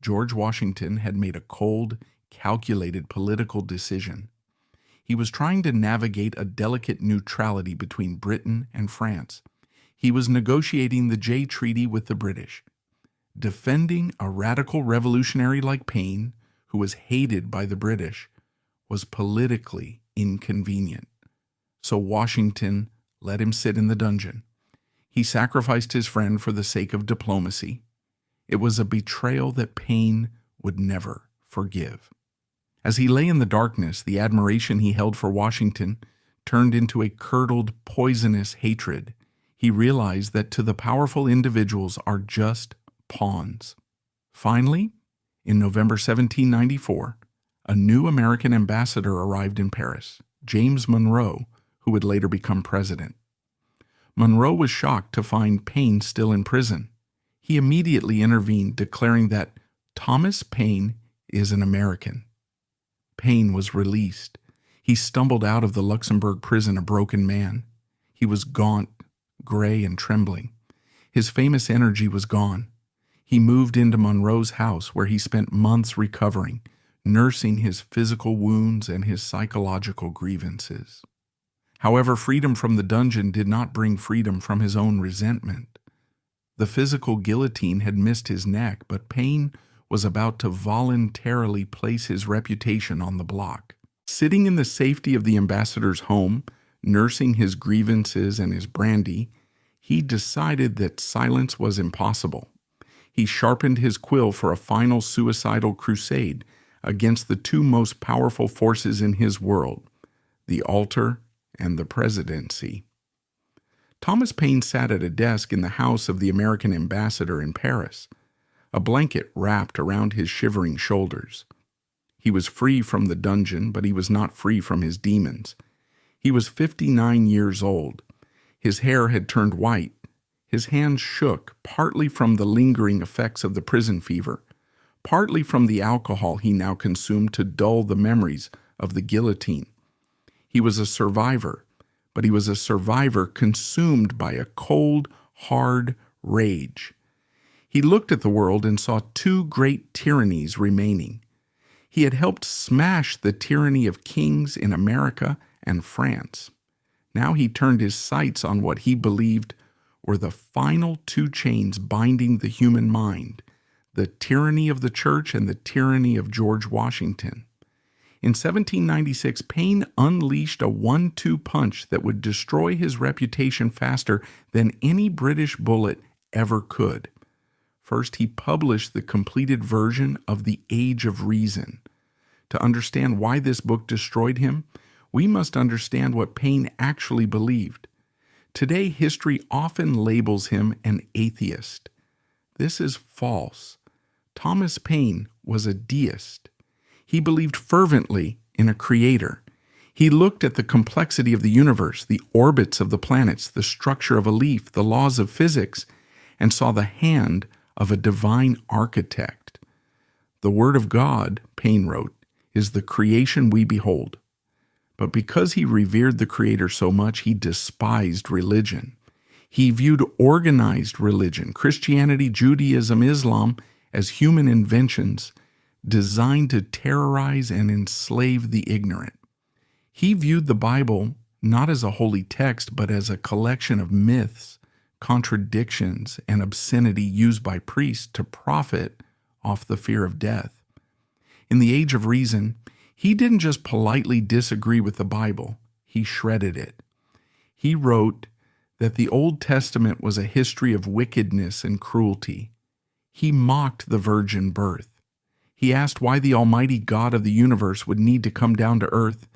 George Washington had made a cold, calculated political decision. He was trying to navigate a delicate neutrality between Britain and France. He was negotiating the Jay Treaty with the British. Defending a radical revolutionary like Paine, who was hated by the British, was politically inconvenient. So Washington let him sit in the dungeon. He sacrificed his friend for the sake of diplomacy. It was a betrayal that Paine would never forgive. As he lay in the darkness, the admiration he held for Washington turned into a curdled, poisonous hatred. He realized that to the powerful, individuals are just pawns. Finally, in November 1794, a new American ambassador arrived in Paris, James Monroe, who would later become president. Monroe was shocked to find Paine still in prison. He immediately intervened, declaring that Thomas Paine is an American. Paine was released. He stumbled out of the Luxembourg prison a broken man. He was gaunt, gray, and trembling. His famous energy was gone. He moved into Monroe's house, where he spent months recovering, nursing his physical wounds and his psychological grievances. However, freedom from the dungeon did not bring freedom from his own resentment. The physical guillotine had missed his neck, but Paine was about to voluntarily place his reputation on the block. Sitting in the safety of the ambassador's home, nursing his grievances and his brandy, he decided that silence was impossible. He sharpened his quill for a final suicidal crusade against the two most powerful forces in his world, the altar and the presidency. Thomas Paine sat at a desk in the house of the American ambassador in Paris, a blanket wrapped around his shivering shoulders. He was free from the dungeon, but he was not free from his demons. He was 59 years old. His hair had turned white. His hands shook, partly from the lingering effects of the prison fever, partly from the alcohol he now consumed to dull the memories of the guillotine. He was a survivor, but he was a survivor consumed by a cold, hard rage. He looked at the world and saw two great tyrannies remaining. He had helped smash the tyranny of kings in America and France. Now he turned his sights on what he believed were the final two chains binding the human mind, the tyranny of the church and the tyranny of George Washington. In 1796, Paine unleashed a 1-2 punch that would destroy his reputation faster than any British bullet ever could. First, he published the completed version of The Age of Reason. To understand why this book destroyed him, we must understand what Paine actually believed. Today, history often labels him an atheist. This is false. Thomas Paine was a deist. He believed fervently in a creator. He looked at the complexity of the universe, the orbits of the planets, the structure of a leaf, the laws of physics, and saw the hand of a divine architect. The Word of God, Paine wrote, is the creation we behold. But because he revered the Creator so much, he despised religion. He viewed organized religion, Christianity, Judaism, Islam, as human inventions designed to terrorize and enslave the ignorant. He viewed the Bible not as a holy text, but as a collection of myths, contradictions, and obscenity used by priests to profit off the fear of death. In the Age of Reason, he didn't just politely disagree with the Bible, he shredded it. He wrote that the Old Testament was a history of wickedness and cruelty. He mocked the virgin birth. He asked why the Almighty God of the universe would need to come down to earth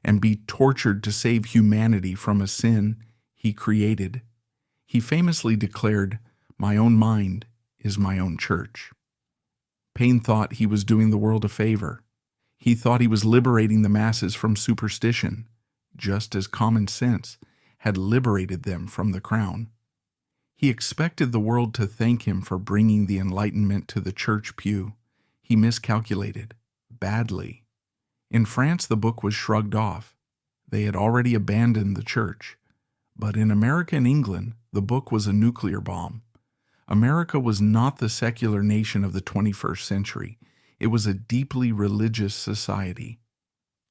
and be tortured to save humanity from a sin he created. He famously declared, "My own mind is my own church." Paine thought he was doing the world a favor. He thought he was liberating the masses from superstition, just as common sense had liberated them from the crown. He expected the world to thank him for bringing the Enlightenment to the church pew. He miscalculated, badly. In France, the book was shrugged off. They had already abandoned the church. But in America and England, the book was a nuclear bomb. America was not the secular nation of the 21st century. It was a deeply religious society.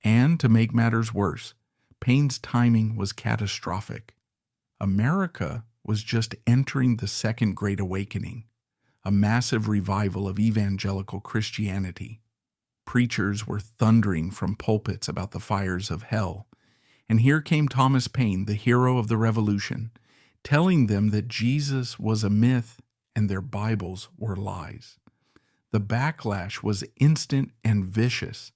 And, to make matters worse, Paine's timing was catastrophic. America was just entering the Second Great Awakening, a massive revival of evangelical Christianity. Preachers were thundering from pulpits about the fires of hell. And here came Thomas Paine, the hero of the revolution, telling them that Jesus was a myth and their Bibles were lies. The backlash was instant and vicious.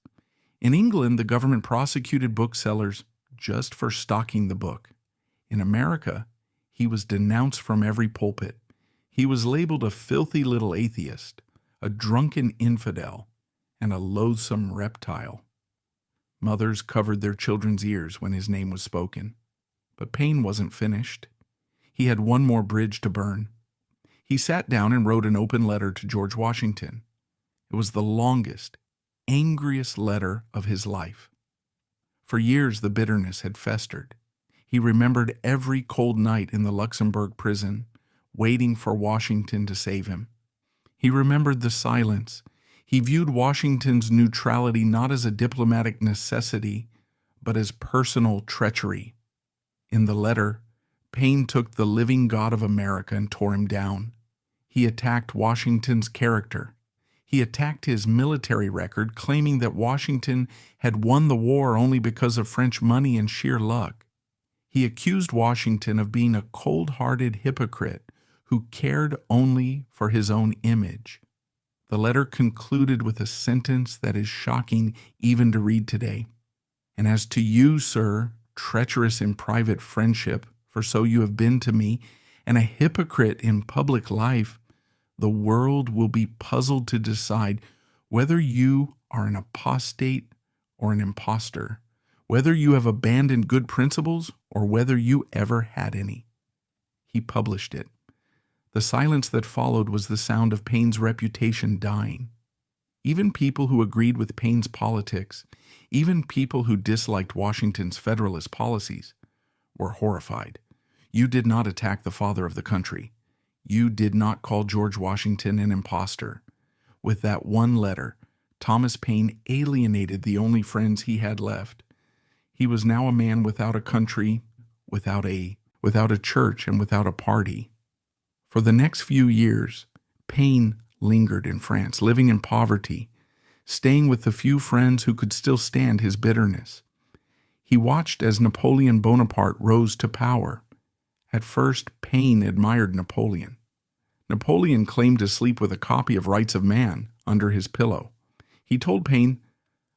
In England, the government prosecuted booksellers just for stocking the book. In America, he was denounced from every pulpit. He was labeled a filthy little atheist, a drunken infidel, and a loathsome reptile. Mothers covered their children's ears when his name was spoken. But Paine wasn't finished. He had one more bridge to burn. He sat down and wrote an open letter to George Washington. It was the longest, angriest letter of his life. For years, the bitterness had festered. He remembered every cold night in the Luxembourg prison, waiting for Washington to save him. He remembered the silence. He viewed Washington's neutrality not as a diplomatic necessity, but as personal treachery. In the letter, Paine took the living God of America and tore him down. He attacked Washington's character. He attacked his military record, claiming that Washington had won the war only because of French money and sheer luck. He accused Washington of being a cold-hearted hypocrite who cared only for his own image. The letter concluded with a sentence that is shocking even to read today. "And as to you, sir, treacherous in private friendship, for so you have been to me, and a hypocrite in public life, the world will be puzzled to decide whether you are an apostate or an impostor, whether you have abandoned good principles or whether you ever had any." He published it. The silence that followed was the sound of Paine's reputation dying. Even people who agreed with Paine's politics, even people who disliked Washington's Federalist policies, were horrified. You did not attack the father of the country. You did not call George Washington an impostor. With that one letter, Thomas Paine alienated the only friends he had left. He was now a man without a country, without a church, and without a party. For the next few years, Paine lingered in France, living in poverty, staying with the few friends who could still stand his bitterness. He watched as Napoleon Bonaparte rose to power. At first, Paine admired Napoleon. Napoleon claimed to sleep with a copy of Rights of Man under his pillow. He told Paine,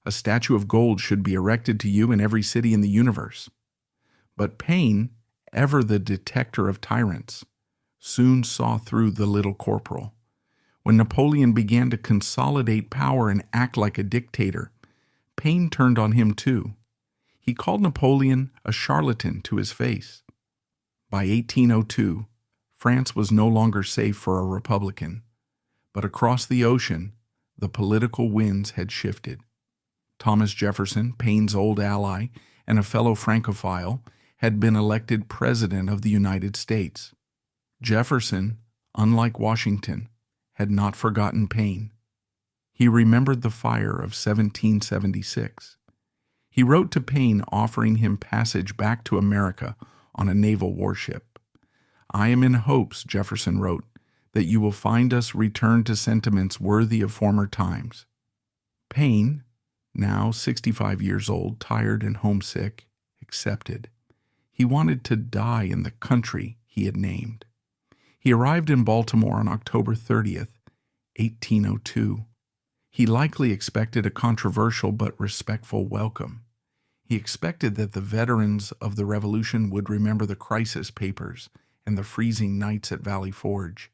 "A statue of gold should be erected to you in every city in the universe." But Paine, ever the detector of tyrants, soon saw through the little corporal. When Napoleon began to consolidate power and act like a dictator, Paine turned on him too. He called Napoleon a charlatan to his face. By 1802, France was no longer safe for a Republican. But across the ocean, The political winds had shifted. Thomas Jefferson, Paine's old ally and a fellow Francophile, had been elected President of the United States. Jefferson, unlike Washington, had not forgotten Paine. He remembered the fire of 1776. He wrote to Paine offering him passage back to America on a naval warship. "I am in hopes," Jefferson wrote, "that you will find us return to sentiments worthy of former times." Paine, now 65 years old, tired and homesick, accepted. He wanted to die in the country he had named. He arrived in Baltimore on October 30th, 1802. He likely expected a controversial but respectful welcome. He expected that the veterans of the Revolution would remember the crisis papers and the freezing nights at Valley Forge.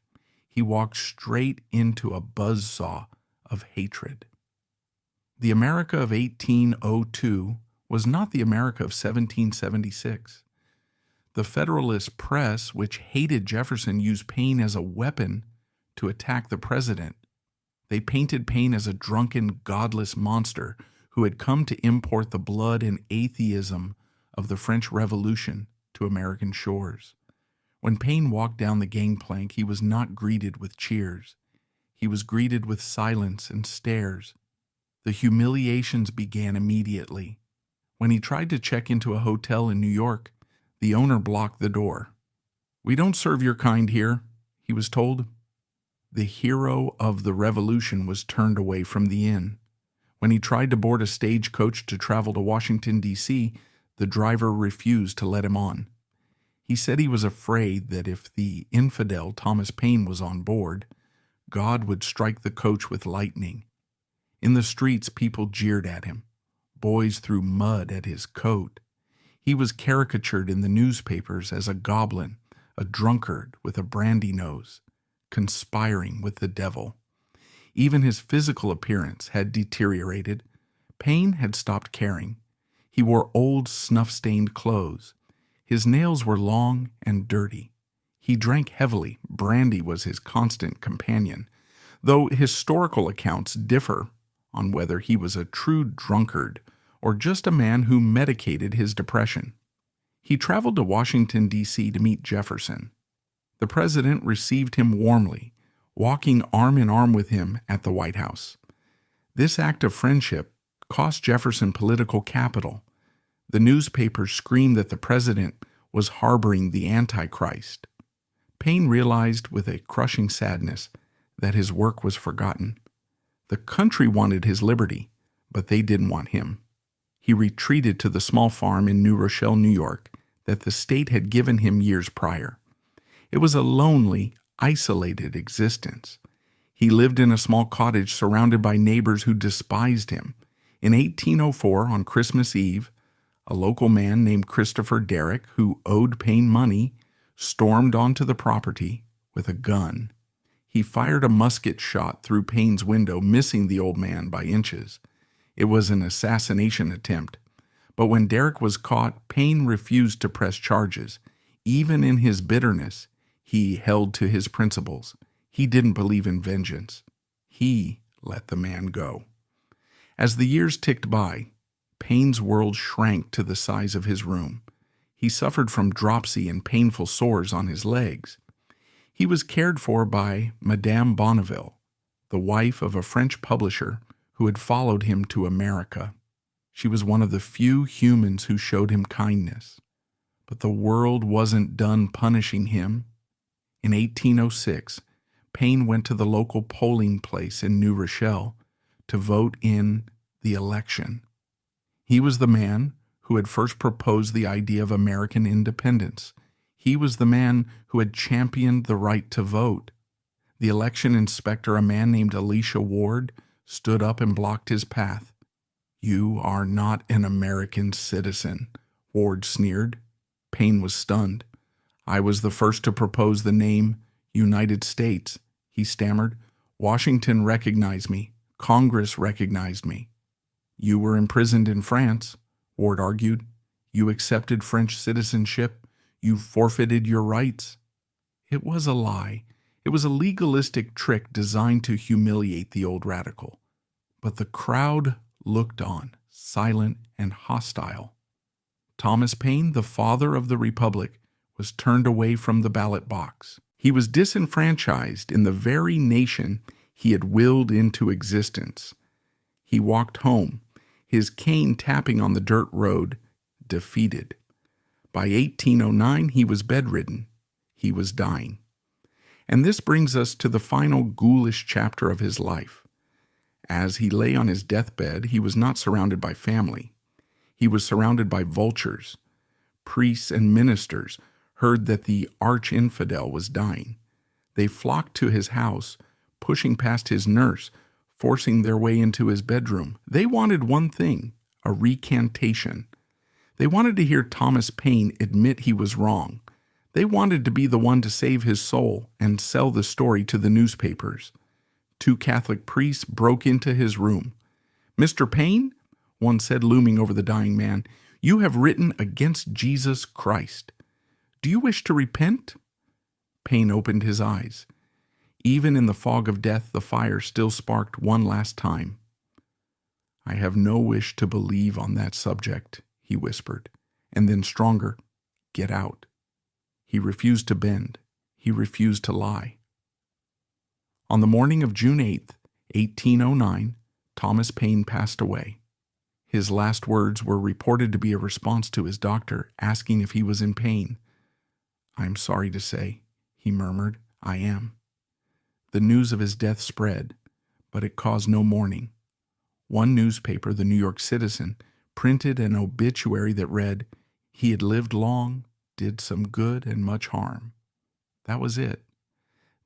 He walked straight into a buzzsaw of hatred. The America of 1802 was not the America of 1776. The Federalist press, which hated Jefferson, used Paine as a weapon to attack the president. They painted Paine as a drunken, godless monster who had come to import the blood and atheism of the French Revolution to American shores. When Paine walked down the gangplank, he was not greeted with cheers. He was greeted with silence and stares. The humiliations began immediately. When he tried to check into a hotel in New York, the owner blocked the door. "We don't serve your kind here," he was told. The hero of the Revolution was turned away from the inn. When he tried to board a stagecoach to travel to Washington, D.C., the driver refused to let him on. He said he was afraid that if the infidel Thomas Paine was on board, God would strike the coach with lightning. In the streets, people jeered at him. Boys threw mud at his coat. He was caricatured in the newspapers as a goblin, a drunkard with a brandy nose, conspiring with the devil. Even his physical appearance had deteriorated. Paine had stopped caring. He wore old, snuff-stained clothes. His nails were long and dirty. He drank heavily. Brandy was his constant companion, though historical accounts differ on whether he was a true drunkard or just a man who medicated his depression. He traveled to Washington, D.C. to meet Jefferson. The president received him warmly, walking arm in arm with him at the White House. This act of friendship cost Jefferson political capital. The newspapers screamed that the president was harboring the Antichrist. Paine realized with a crushing sadness that his work was forgotten. The country wanted his liberty, but they didn't want him. He retreated to the small farm in New Rochelle, New York, that the state had given him years prior. It was a lonely, isolated existence. He lived in a small cottage surrounded by neighbors who despised him. In 1804, on Christmas Eve, a local man named Christopher Derrick, who owed Paine money, stormed onto the property with a gun. He fired a musket shot through Paine's window, missing the old man by inches. It was an assassination attempt. But when Derrick was caught, Paine refused to press charges. Even in his bitterness, he held to his principles. He didn't believe in vengeance. He let the man go. As the years ticked by, Paine's world shrank to the size of his room. He suffered from dropsy and painful sores on his legs. He was cared for by Madame Bonneville, the wife of a French publisher who had followed him to America. She was one of the few humans who showed him kindness. But the world wasn't done punishing him. In 1806, Paine went to the local polling place in New Rochelle to vote in the election. He was the man who had first proposed the idea of American independence. He was the man who had championed the right to vote. The election inspector, a man named Elisha Ward, stood up and blocked his path. "You are not an American citizen," Ward sneered. Paine was stunned. "I was the first to propose the name United States," he stammered. "Washington recognized me. Congress recognized me." "You were imprisoned in France," Ward argued. "You accepted French citizenship. You forfeited your rights." It was a lie. It was a legalistic trick designed to humiliate the old radical. But the crowd looked on, silent and hostile. Thomas Paine, the father of the Republic, was turned away from the ballot box. He was disenfranchised in the very nation he had willed into existence. He walked home, his cane tapping on the dirt road, defeated. By 1809, he was bedridden. He was dying. And this brings us to the final ghoulish chapter of his life. As he lay on his deathbed, he was not surrounded by family. He was surrounded by vultures. Priests and ministers heard that the arch-infidel was dying. They flocked to his house, pushing past his nurse, forcing their way into his bedroom. They wanted one thing, a recantation. They wanted to hear Thomas Paine admit he was wrong. They wanted to be the one to save his soul and sell the story to the newspapers. 2 Catholic priests broke into his room. "Mr. Paine," one said, looming over the dying man, "you have written against Jesus Christ. Do you wish to repent?" Paine opened his eyes. Even in the fog of death, the fire still sparked one last time. "I have no wish to believe on that subject," he whispered, and then stronger, "Get out." He refused to bend. He refused to lie. On the morning of June 8th, 1809, Thomas Paine passed away. His last words were reported to be a response to his doctor asking if he was in pain. "I am sorry to say," he murmured, "I am." The news of his death spread, but it caused no mourning. One newspaper, the New York Citizen, printed an obituary that read, "He had lived long, did some good and much harm." That was it.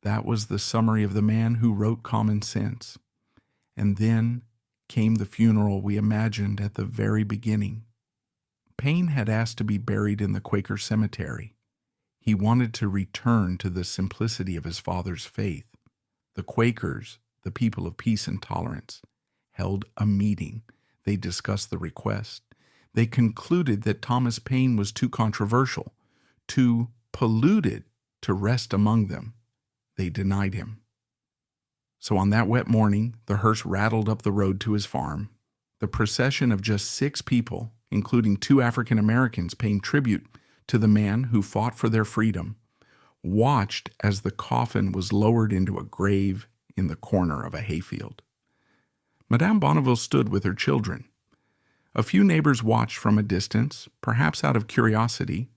That was the summary of the man who wrote Common Sense. And then came the funeral we imagined at the very beginning. Paine had asked to be buried in the Quaker cemetery. He wanted to return to the simplicity of his father's faith. The Quakers, the people of peace and tolerance, held a meeting. They discussed the request. They concluded that Thomas Paine was too controversial, too polluted to rest among them. They denied him. So on that wet morning, the hearse rattled up the road to his farm. The procession of just 6 people, including 2 African Americans paying tribute to the man who fought for their freedom, watched as the coffin was lowered into a grave in the corner of a hayfield. Madame Bonneville stood with her children. A few neighbors watched from a distance, perhaps out of curiosity,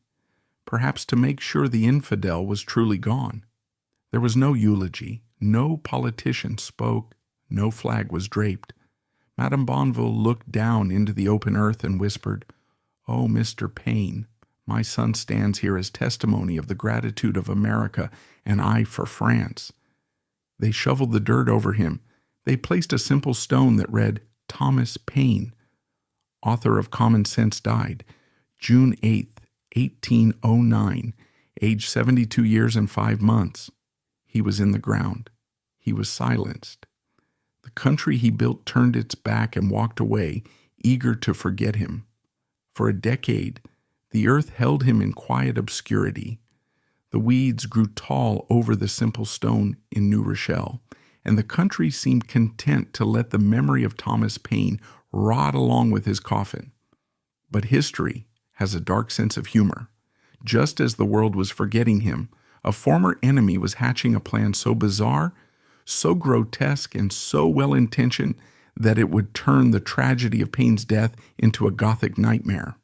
perhaps to make sure the infidel was truly gone. There was no eulogy, no politician spoke, no flag was draped. Madame Bonneville looked down into the open earth and whispered, "Oh, Mr. Paine, my son stands here as testimony of the gratitude of America and I for France." They shoveled the dirt over him. They placed a simple stone that read, "Thomas Paine, author of Common Sense, died June 8th, 1809, age 72 years and 5 months. He was in the ground. He was silenced. The country he built turned its back and walked away, eager to forget him. For a decade, the earth held him in quiet obscurity. The weeds grew tall over the simple stone in New Rochelle, and the country seemed content to let the memory of Thomas Paine rot along with his coffin. But history has a dark sense of humor. Just as the world was forgetting him, a former enemy was hatching a plan so bizarre, so grotesque, and so well-intentioned that it would turn the tragedy of Paine's death into a Gothic nightmare.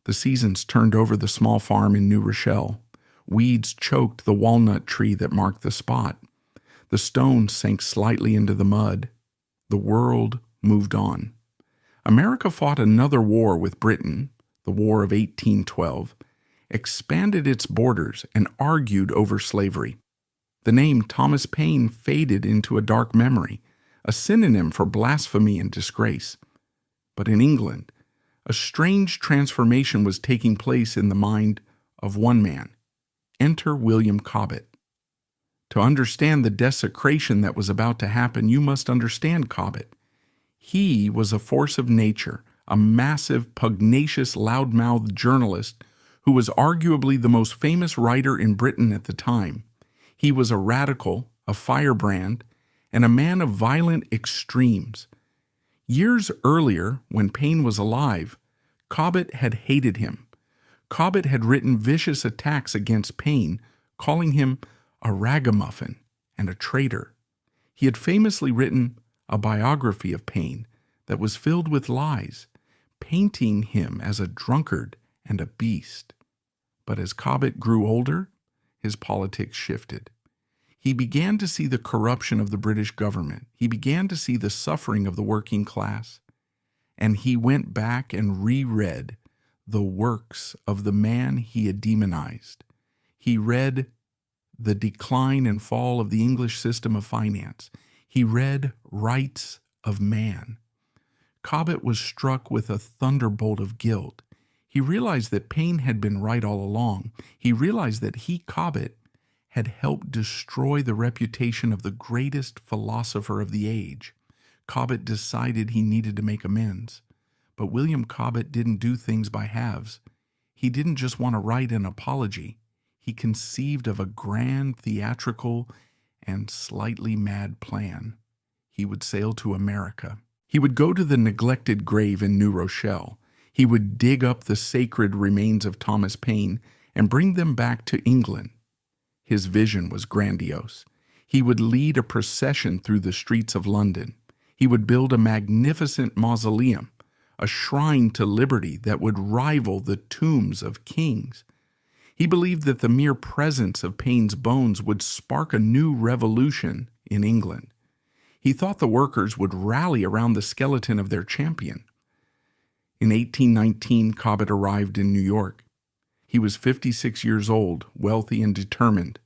The seasons turned over the small farm in New Rochelle. Weeds choked the walnut tree that marked the spot. The stone sank slightly into the mud. The world moved on. America fought another war with Britain, the War of 1812, expanded its borders, and argued over slavery. The name Thomas Paine faded into a dark memory, a synonym for blasphemy and disgrace. But in England, a strange transformation was taking place in the mind of one man. Enter William Cobbett. To understand the desecration that was about to happen, you must understand Cobbett. He was a force of nature, a massive, pugnacious, loud-mouthed journalist who was arguably the most famous writer in Britain at the time. He was a radical, a firebrand, and a man of violent extremes. Years earlier, when Paine was alive, Cobbett had hated him. Cobbett had written vicious attacks against Paine, calling him a ragamuffin and a traitor. He had famously written a biography of Paine that was filled with lies, painting him as a drunkard and a beast. But as Cobbett grew older, his politics shifted. He began to see the corruption of the British government. He began to see the suffering of the working class. And he went back and reread the works of the man he had demonized. He read The Decline and Fall of the English System of Finance. He read Rights of Man. Cobbett was struck with a thunderbolt of guilt. He realized that Paine had been right all along. He realized that he, Cobbett, had helped destroy the reputation of the greatest philosopher of the age. Cobbett decided he needed to make amends. But William Cobbett didn't do things by halves. He didn't just want to write an apology. He conceived of a grand, theatrical, and slightly mad plan. He would sail to America. He would go to the neglected grave in New Rochelle. He would dig up the sacred remains of Thomas Paine and bring them back to England. His vision was grandiose. He would lead a procession through the streets of London. He would build a magnificent mausoleum, a shrine to liberty that would rival the tombs of kings. He believed that the mere presence of Paine's bones would spark a new revolution in England. He thought the workers would rally around the skeleton of their champion. In 1819, Cobbett arrived in New York. He was 56 years old, wealthy and determined.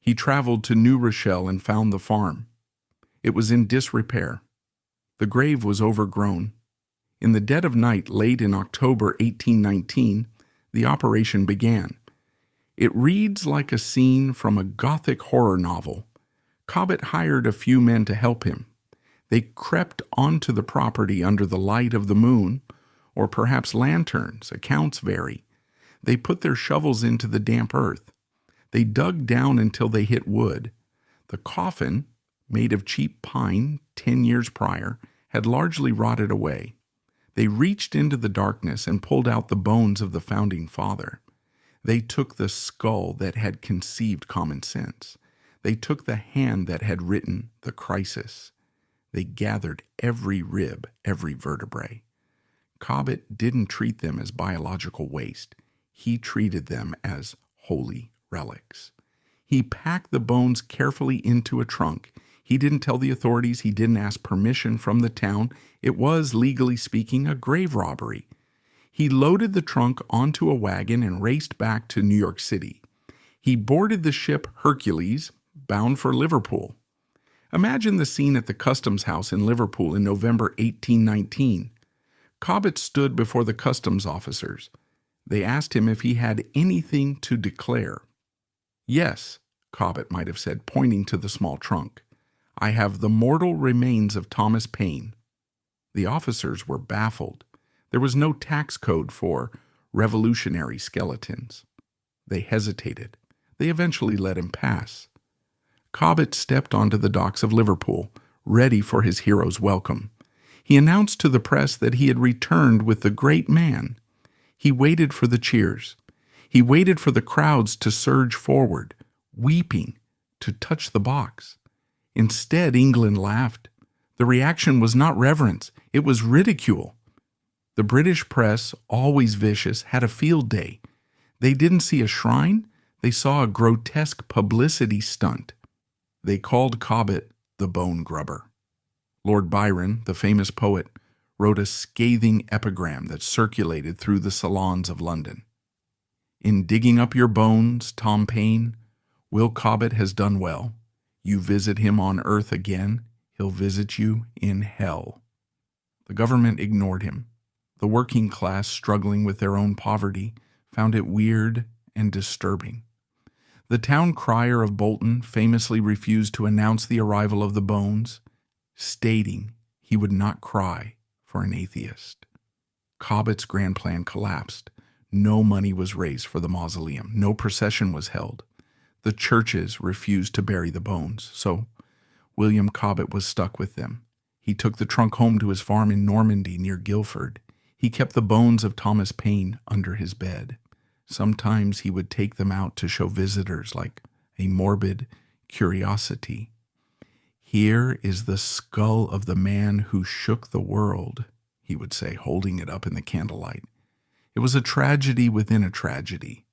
He traveled to New Rochelle and found the farm. It was in disrepair. The grave was overgrown. In the dead of night, late in October 1819, the operation began. It reads like a scene from a Gothic horror novel. Cobbett hired a few men to help him. They crept onto the property under the light of the moon, or perhaps lanterns, accounts vary. They put their shovels into the damp earth. They dug down until they hit wood. The coffin, made of cheap pine 10 years prior, had largely rotted away. They reached into the darkness and pulled out the bones of the founding father. They took the skull that had conceived common sense. They took the hand that had written the crisis. They gathered every rib, every vertebrae. Cobbett didn't treat them as biological waste. He treated them as holy relics. He packed the bones carefully into a trunk. He didn't tell the authorities. He didn't ask permission from the town. It was, legally speaking, a grave robbery. He loaded the trunk onto a wagon and raced back to New York City. He boarded the ship Hercules, bound for Liverpool. Imagine the scene at the customs house in Liverpool in November 1819. Cobbett stood before the customs officers. They asked him if he had anything to declare. "Yes," Cobbett might have said, pointing to the small trunk. "I have the mortal remains of Thomas Paine." The officers were baffled. There was no tax code for revolutionary skeletons. They hesitated. They eventually let him pass. Cobbett stepped onto the docks of Liverpool, ready for his hero's welcome. He announced to the press that he had returned with the great man. He waited for the cheers. He waited for the crowds to surge forward, weeping, to touch the box. Instead, England laughed. The reaction was not reverence, it was ridicule. The British press, always vicious, had a field day. They didn't see a shrine, they saw a grotesque publicity stunt. They called Cobbett the bone grubber. Lord Byron, the famous poet, wrote a scathing epigram that circulated through the salons of London. "In digging up your bones, Tom Paine, Will Cobbett has done well. You visit him on earth again, he'll visit you in hell." The government ignored him. The working class, struggling with their own poverty, found it weird and disturbing. The town crier of Bolton famously refused to announce the arrival of the bones, stating he would not cry for an atheist. Cobbett's grand plan collapsed. No money was raised for the mausoleum. No procession was held. The churches refused to bury the bones, so William Cobbett was stuck with them. He took the trunk home to his farm in Normandy near Guildford. He kept the bones of Thomas Paine under his bed. Sometimes he would take them out to show visitors like a morbid curiosity. "Here is the skull of the man who shook the world," he would say, holding it up in the candlelight. It was a tragedy within a tragedy.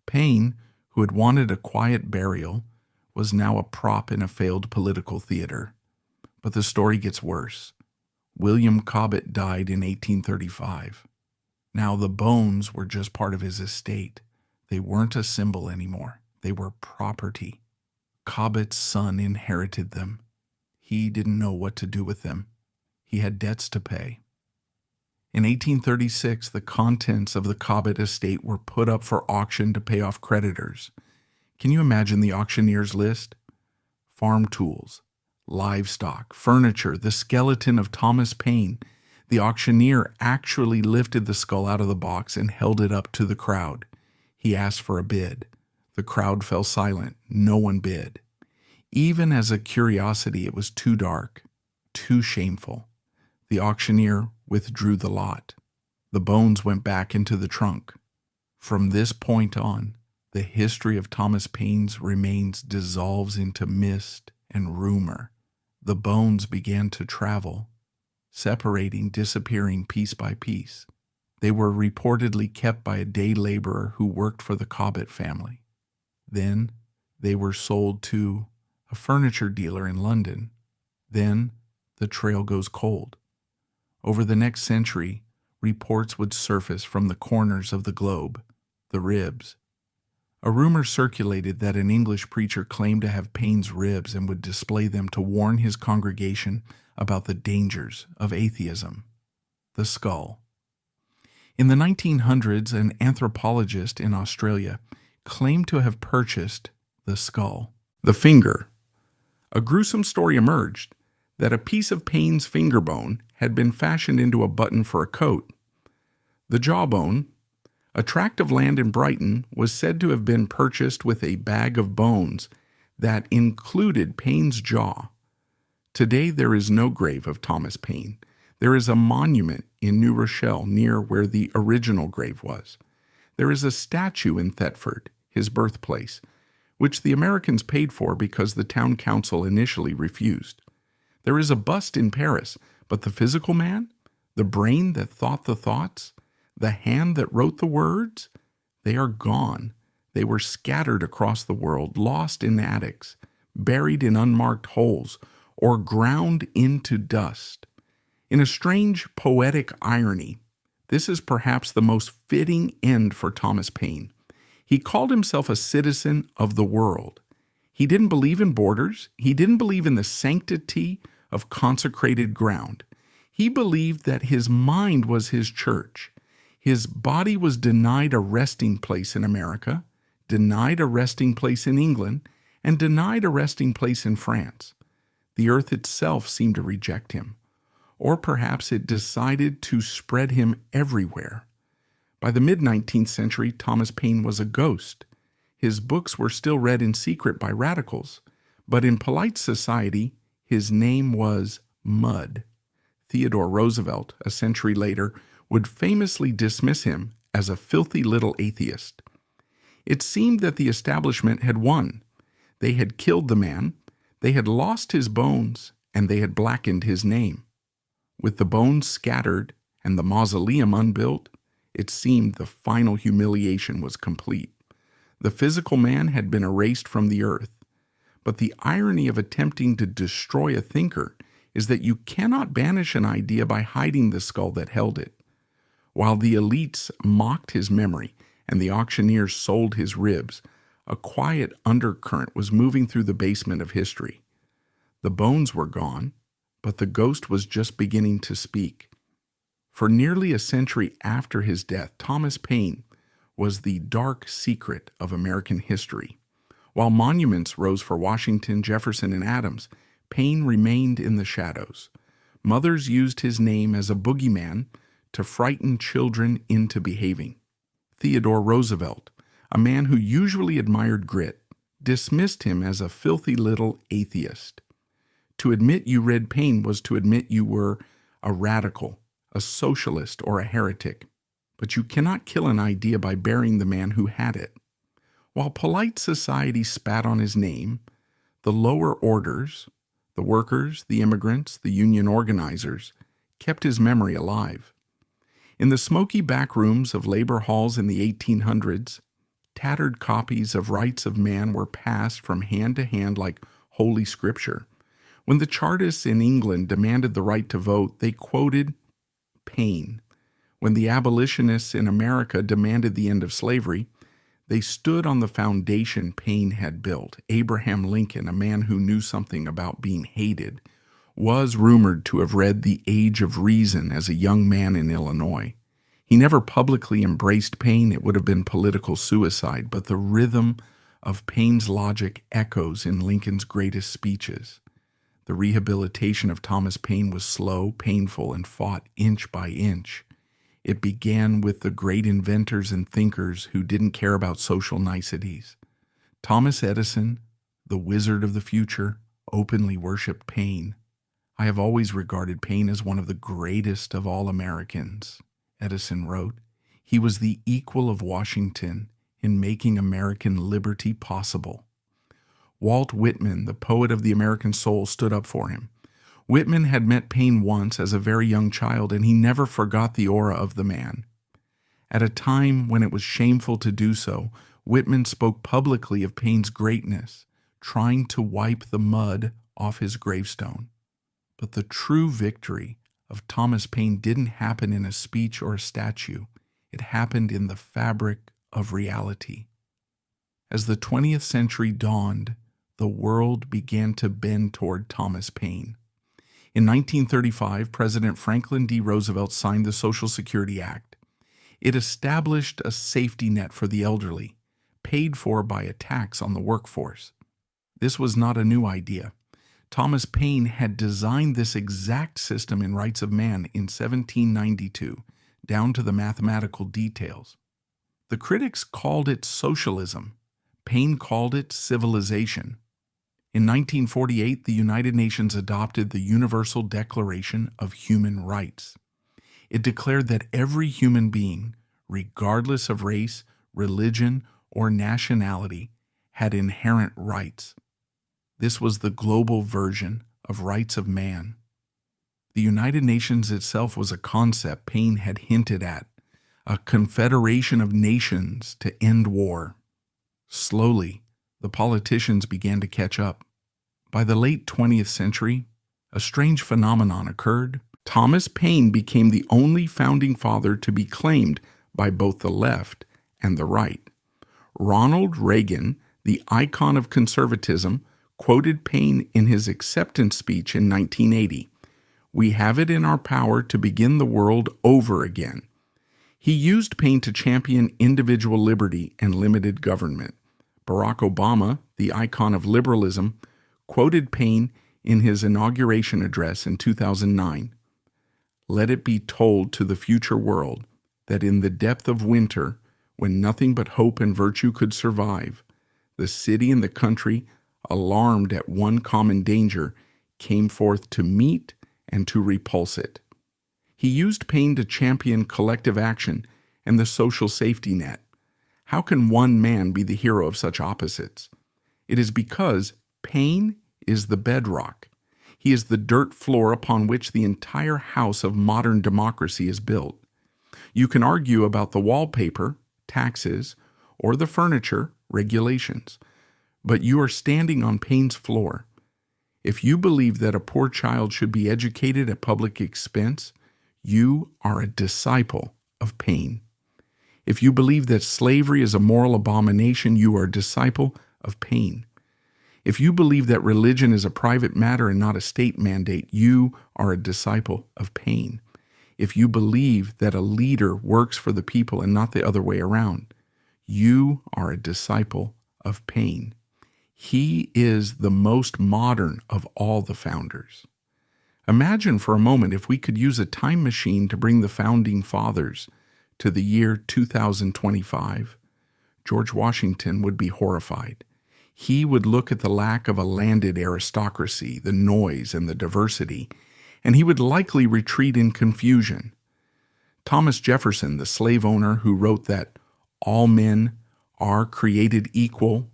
Paine, who had wanted a quiet burial, was now a prop in a failed political theater. But the story gets worse. William Cobbett died in 1835. Now the bones were just part of his estate. They weren't a symbol anymore. They were property. Cobbett's son inherited them. He didn't know what to do with them. He had debts to pay. In 1836, the contents of the Cobbett estate were put up for auction to pay off creditors. Can you imagine the auctioneer's list? Farm tools, livestock, furniture, the skeleton of Thomas Paine. The auctioneer actually lifted the skull out of the box and held it up to the crowd. He asked for a bid. The crowd fell silent. No one bid. Even as a curiosity, it was too dark, too shameful. The auctioneer withdrew the lot. The bones went back into the trunk. From this point on, the history of Thomas Paine's remains dissolves into mist and rumor. The bones began to travel, separating, disappearing piece by piece. They were reportedly kept by a day laborer who worked for the Cobbett family. Then they were sold to a furniture dealer in London. Then the trail goes cold. Over the next century, reports would surface from the corners of the globe, the ribs. A rumor circulated that an English preacher claimed to have Paine's ribs and would display them to warn his congregation about the dangers of atheism. The skull. In the 1900s, an anthropologist in Australia claimed to have purchased the skull. The finger. A gruesome story emerged that a piece of Paine's finger bone had been fashioned into a button for a coat. The jawbone, a tract of land in Brighton, was said to have been purchased with a bag of bones that included Paine's jaw. Today there is no grave of Thomas Paine. There is a monument in New Rochelle near where the original grave was. There is a statue in Thetford, his birthplace, which the Americans paid for because the town council initially refused. There is a bust in Paris, but the physical man, the brain that thought the thoughts, the hand that wrote the words, they are gone. They were scattered across the world, lost in attics, buried in unmarked holes, or ground into dust. In a strange poetic irony, this is perhaps the most fitting end for Thomas Paine. He called himself a citizen of the world. He didn't believe in borders. He didn't believe in the sanctity of consecrated ground. He believed that his mind was his church. His body was denied a resting place in America, denied a resting place in England, and denied a resting place in France. The earth itself seemed to reject him. Or perhaps it decided to spread him everywhere. By the mid-19th century, Thomas Paine was a ghost. His books were still read in secret by radicals, but in polite society, his name was Mud. Theodore Roosevelt, a century later, would famously dismiss him as a filthy little atheist. It seemed that the establishment had won. They had killed the man, they had lost his bones, and they had blackened his name. With the bones scattered and the mausoleum unbuilt, it seemed the final humiliation was complete. The physical man had been erased from the earth. But the irony of attempting to destroy a thinker is that you cannot banish an idea by hiding the skull that held it. While the elites mocked his memory and the auctioneers sold his ribs, a quiet undercurrent was moving through the basement of history. The bones were gone, but the ghost was just beginning to speak. For nearly a century after his death, Thomas Paine was the dark secret of American history. While monuments rose for Washington, Jefferson, and Adams, Paine remained in the shadows. Mothers used his name as a boogeyman to frighten children into behaving. Theodore Roosevelt, a man who usually admired grit, dismissed him as a filthy little atheist. To admit you read Paine was to admit you were a radical, a socialist, or a heretic. But you cannot kill an idea by burying the man who had it. While polite society spat on his name, the lower orders, the workers, the immigrants, the union organizers, kept his memory alive. In the smoky back rooms of labor halls in the 1800s, tattered copies of Rights of Man were passed from hand to hand like Holy Scripture. When the Chartists in England demanded the right to vote, they quoted Paine. When the abolitionists in America demanded the end of slavery, they stood on the foundation Paine had built. Abraham Lincoln, a man who knew something about being hated, was rumored to have read The Age of Reason as a young man in Illinois. He never publicly embraced Paine. It would have been political suicide, but the rhythm of Paine's logic echoes in Lincoln's greatest speeches. The rehabilitation of Thomas Paine was slow, painful, and fought inch by inch. It began with the great inventors and thinkers who didn't care about social niceties. Thomas Edison, the wizard of the future, openly worshipped Paine. I have always regarded Paine as one of the greatest of all Americans, Edison wrote. He was the equal of Washington in making American liberty possible. Walt Whitman, the poet of the American soul, stood up for him. Whitman had met Paine once as a very young child, and he never forgot the aura of the man. At a time when it was shameful to do so, Whitman spoke publicly of Paine's greatness, trying to wipe the mud off his gravestone. But the true victory of Thomas Paine didn't happen in a speech or a statue. It happened in the fabric of reality. As the 20th century dawned, the world began to bend toward Thomas Paine. In 1935, President Franklin D. Roosevelt signed the Social Security Act. It established a safety net for the elderly, paid for by a tax on the workforce. This was not a new idea. Thomas Paine had designed this exact system in Rights of Man in 1792, down to the mathematical details. The critics called it socialism. Paine called it civilization. In 1948, the United Nations adopted the Universal Declaration of Human Rights. It declared that every human being, regardless of race, religion, or nationality, had inherent rights. This was the global version of Rights of Man. The United Nations itself was a concept Paine had hinted at, a confederation of nations to end war. Slowly, the politicians began to catch up. By the late 20th century, a strange phenomenon occurred. Thomas Paine became the only founding father to be claimed by both the left and the right. Ronald Reagan, the icon of conservatism, quoted Paine in his acceptance speech in 1980. "We have it in our power to begin the world over again." He used Paine to champion individual liberty and limited government. Barack Obama, the icon of liberalism, quoted Paine in his inauguration address in 2009. "Let it be told to the future world that in the depth of winter, when nothing but hope and virtue could survive, the city and the country, alarmed at one common danger, came forth to meet and to repulse it." He used Paine to champion collective action and the social safety net. How can one man be the hero of such opposites? It is because Paine is the bedrock. He is the dirt floor upon which the entire house of modern democracy is built. You can argue about the wallpaper, taxes, or the furniture, regulations, but you are standing on Paine's floor. If you believe that a poor child should be educated at public expense, you are a disciple of Paine. If you believe that slavery is a moral abomination, you are a disciple of Paine. If you believe that religion is a private matter and not a state mandate, you are a disciple of Paine. If you believe that a leader works for the people and not the other way around, you are a disciple of Paine. He is the most modern of all the founders. Imagine for a moment if we could use a time machine to bring the founding fathers to the year 2025. George Washington would be horrified. He would look at the lack of a landed aristocracy, the noise and the diversity, and he would likely retreat in confusion. Thomas Jefferson, the slave owner who wrote that all men are created equal,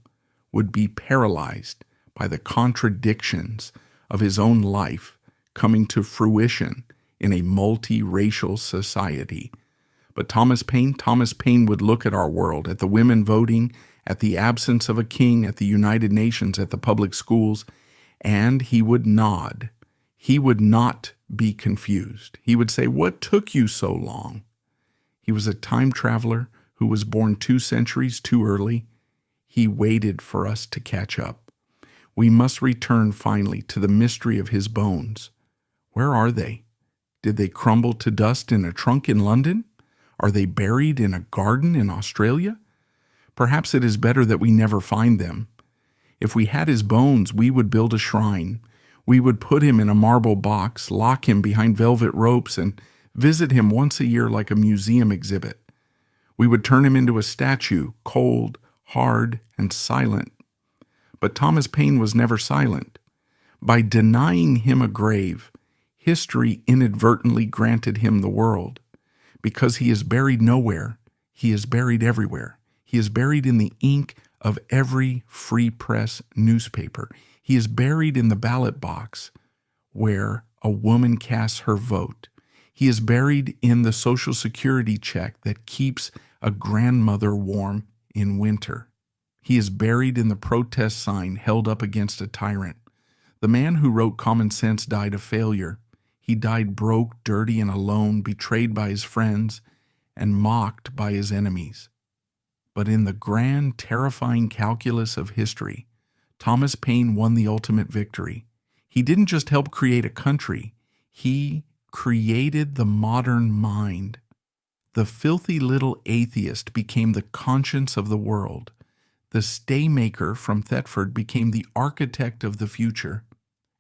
would be paralyzed by the contradictions of his own life coming to fruition in a multiracial society. But Thomas Paine would look at our world, at the women voting, at the absence of a king, at the United Nations, at the public schools, and he would nod. He would not be confused. He would say, "What took you so long?" He was a time traveler who was born 2 centuries too early. He waited for us to catch up. We must return finally to the mystery of his bones. Where are they? Did they crumble to dust in a trunk in London? Are they buried in a garden in Australia? Perhaps it is better that we never find them. If we had his bones, we would build a shrine. We would put him in a marble box, lock him behind velvet ropes, and visit him once a year like a museum exhibit. We would turn him into a statue, cold, hard, and silent. But Thomas Paine was never silent. By denying him a grave, history inadvertently granted him the world. Because he is buried nowhere, he is buried everywhere. He is buried in the ink of every free press newspaper. He is buried in the ballot box where a woman casts her vote. He is buried in the Social Security check that keeps a grandmother warm in winter. He is buried in the protest sign held up against a tyrant. The man who wrote Common Sense died a failure. He died broke, dirty, and alone, betrayed by his friends and mocked by his enemies. But in the grand, terrifying calculus of history, Thomas Paine won the ultimate victory. He didn't just help create a country, he created the modern mind. The filthy little atheist became the conscience of the world. The staymaker from Thetford became the architect of the future.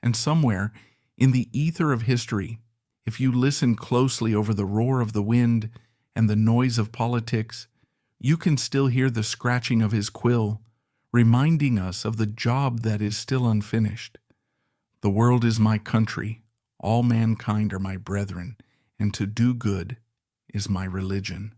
And somewhere, in the ether of history, if you listen closely over the roar of the wind and the noise of politics, you can still hear the scratching of his quill, reminding us of the job that is still unfinished. The world is my country, all mankind are my brethren, and to do good is my religion.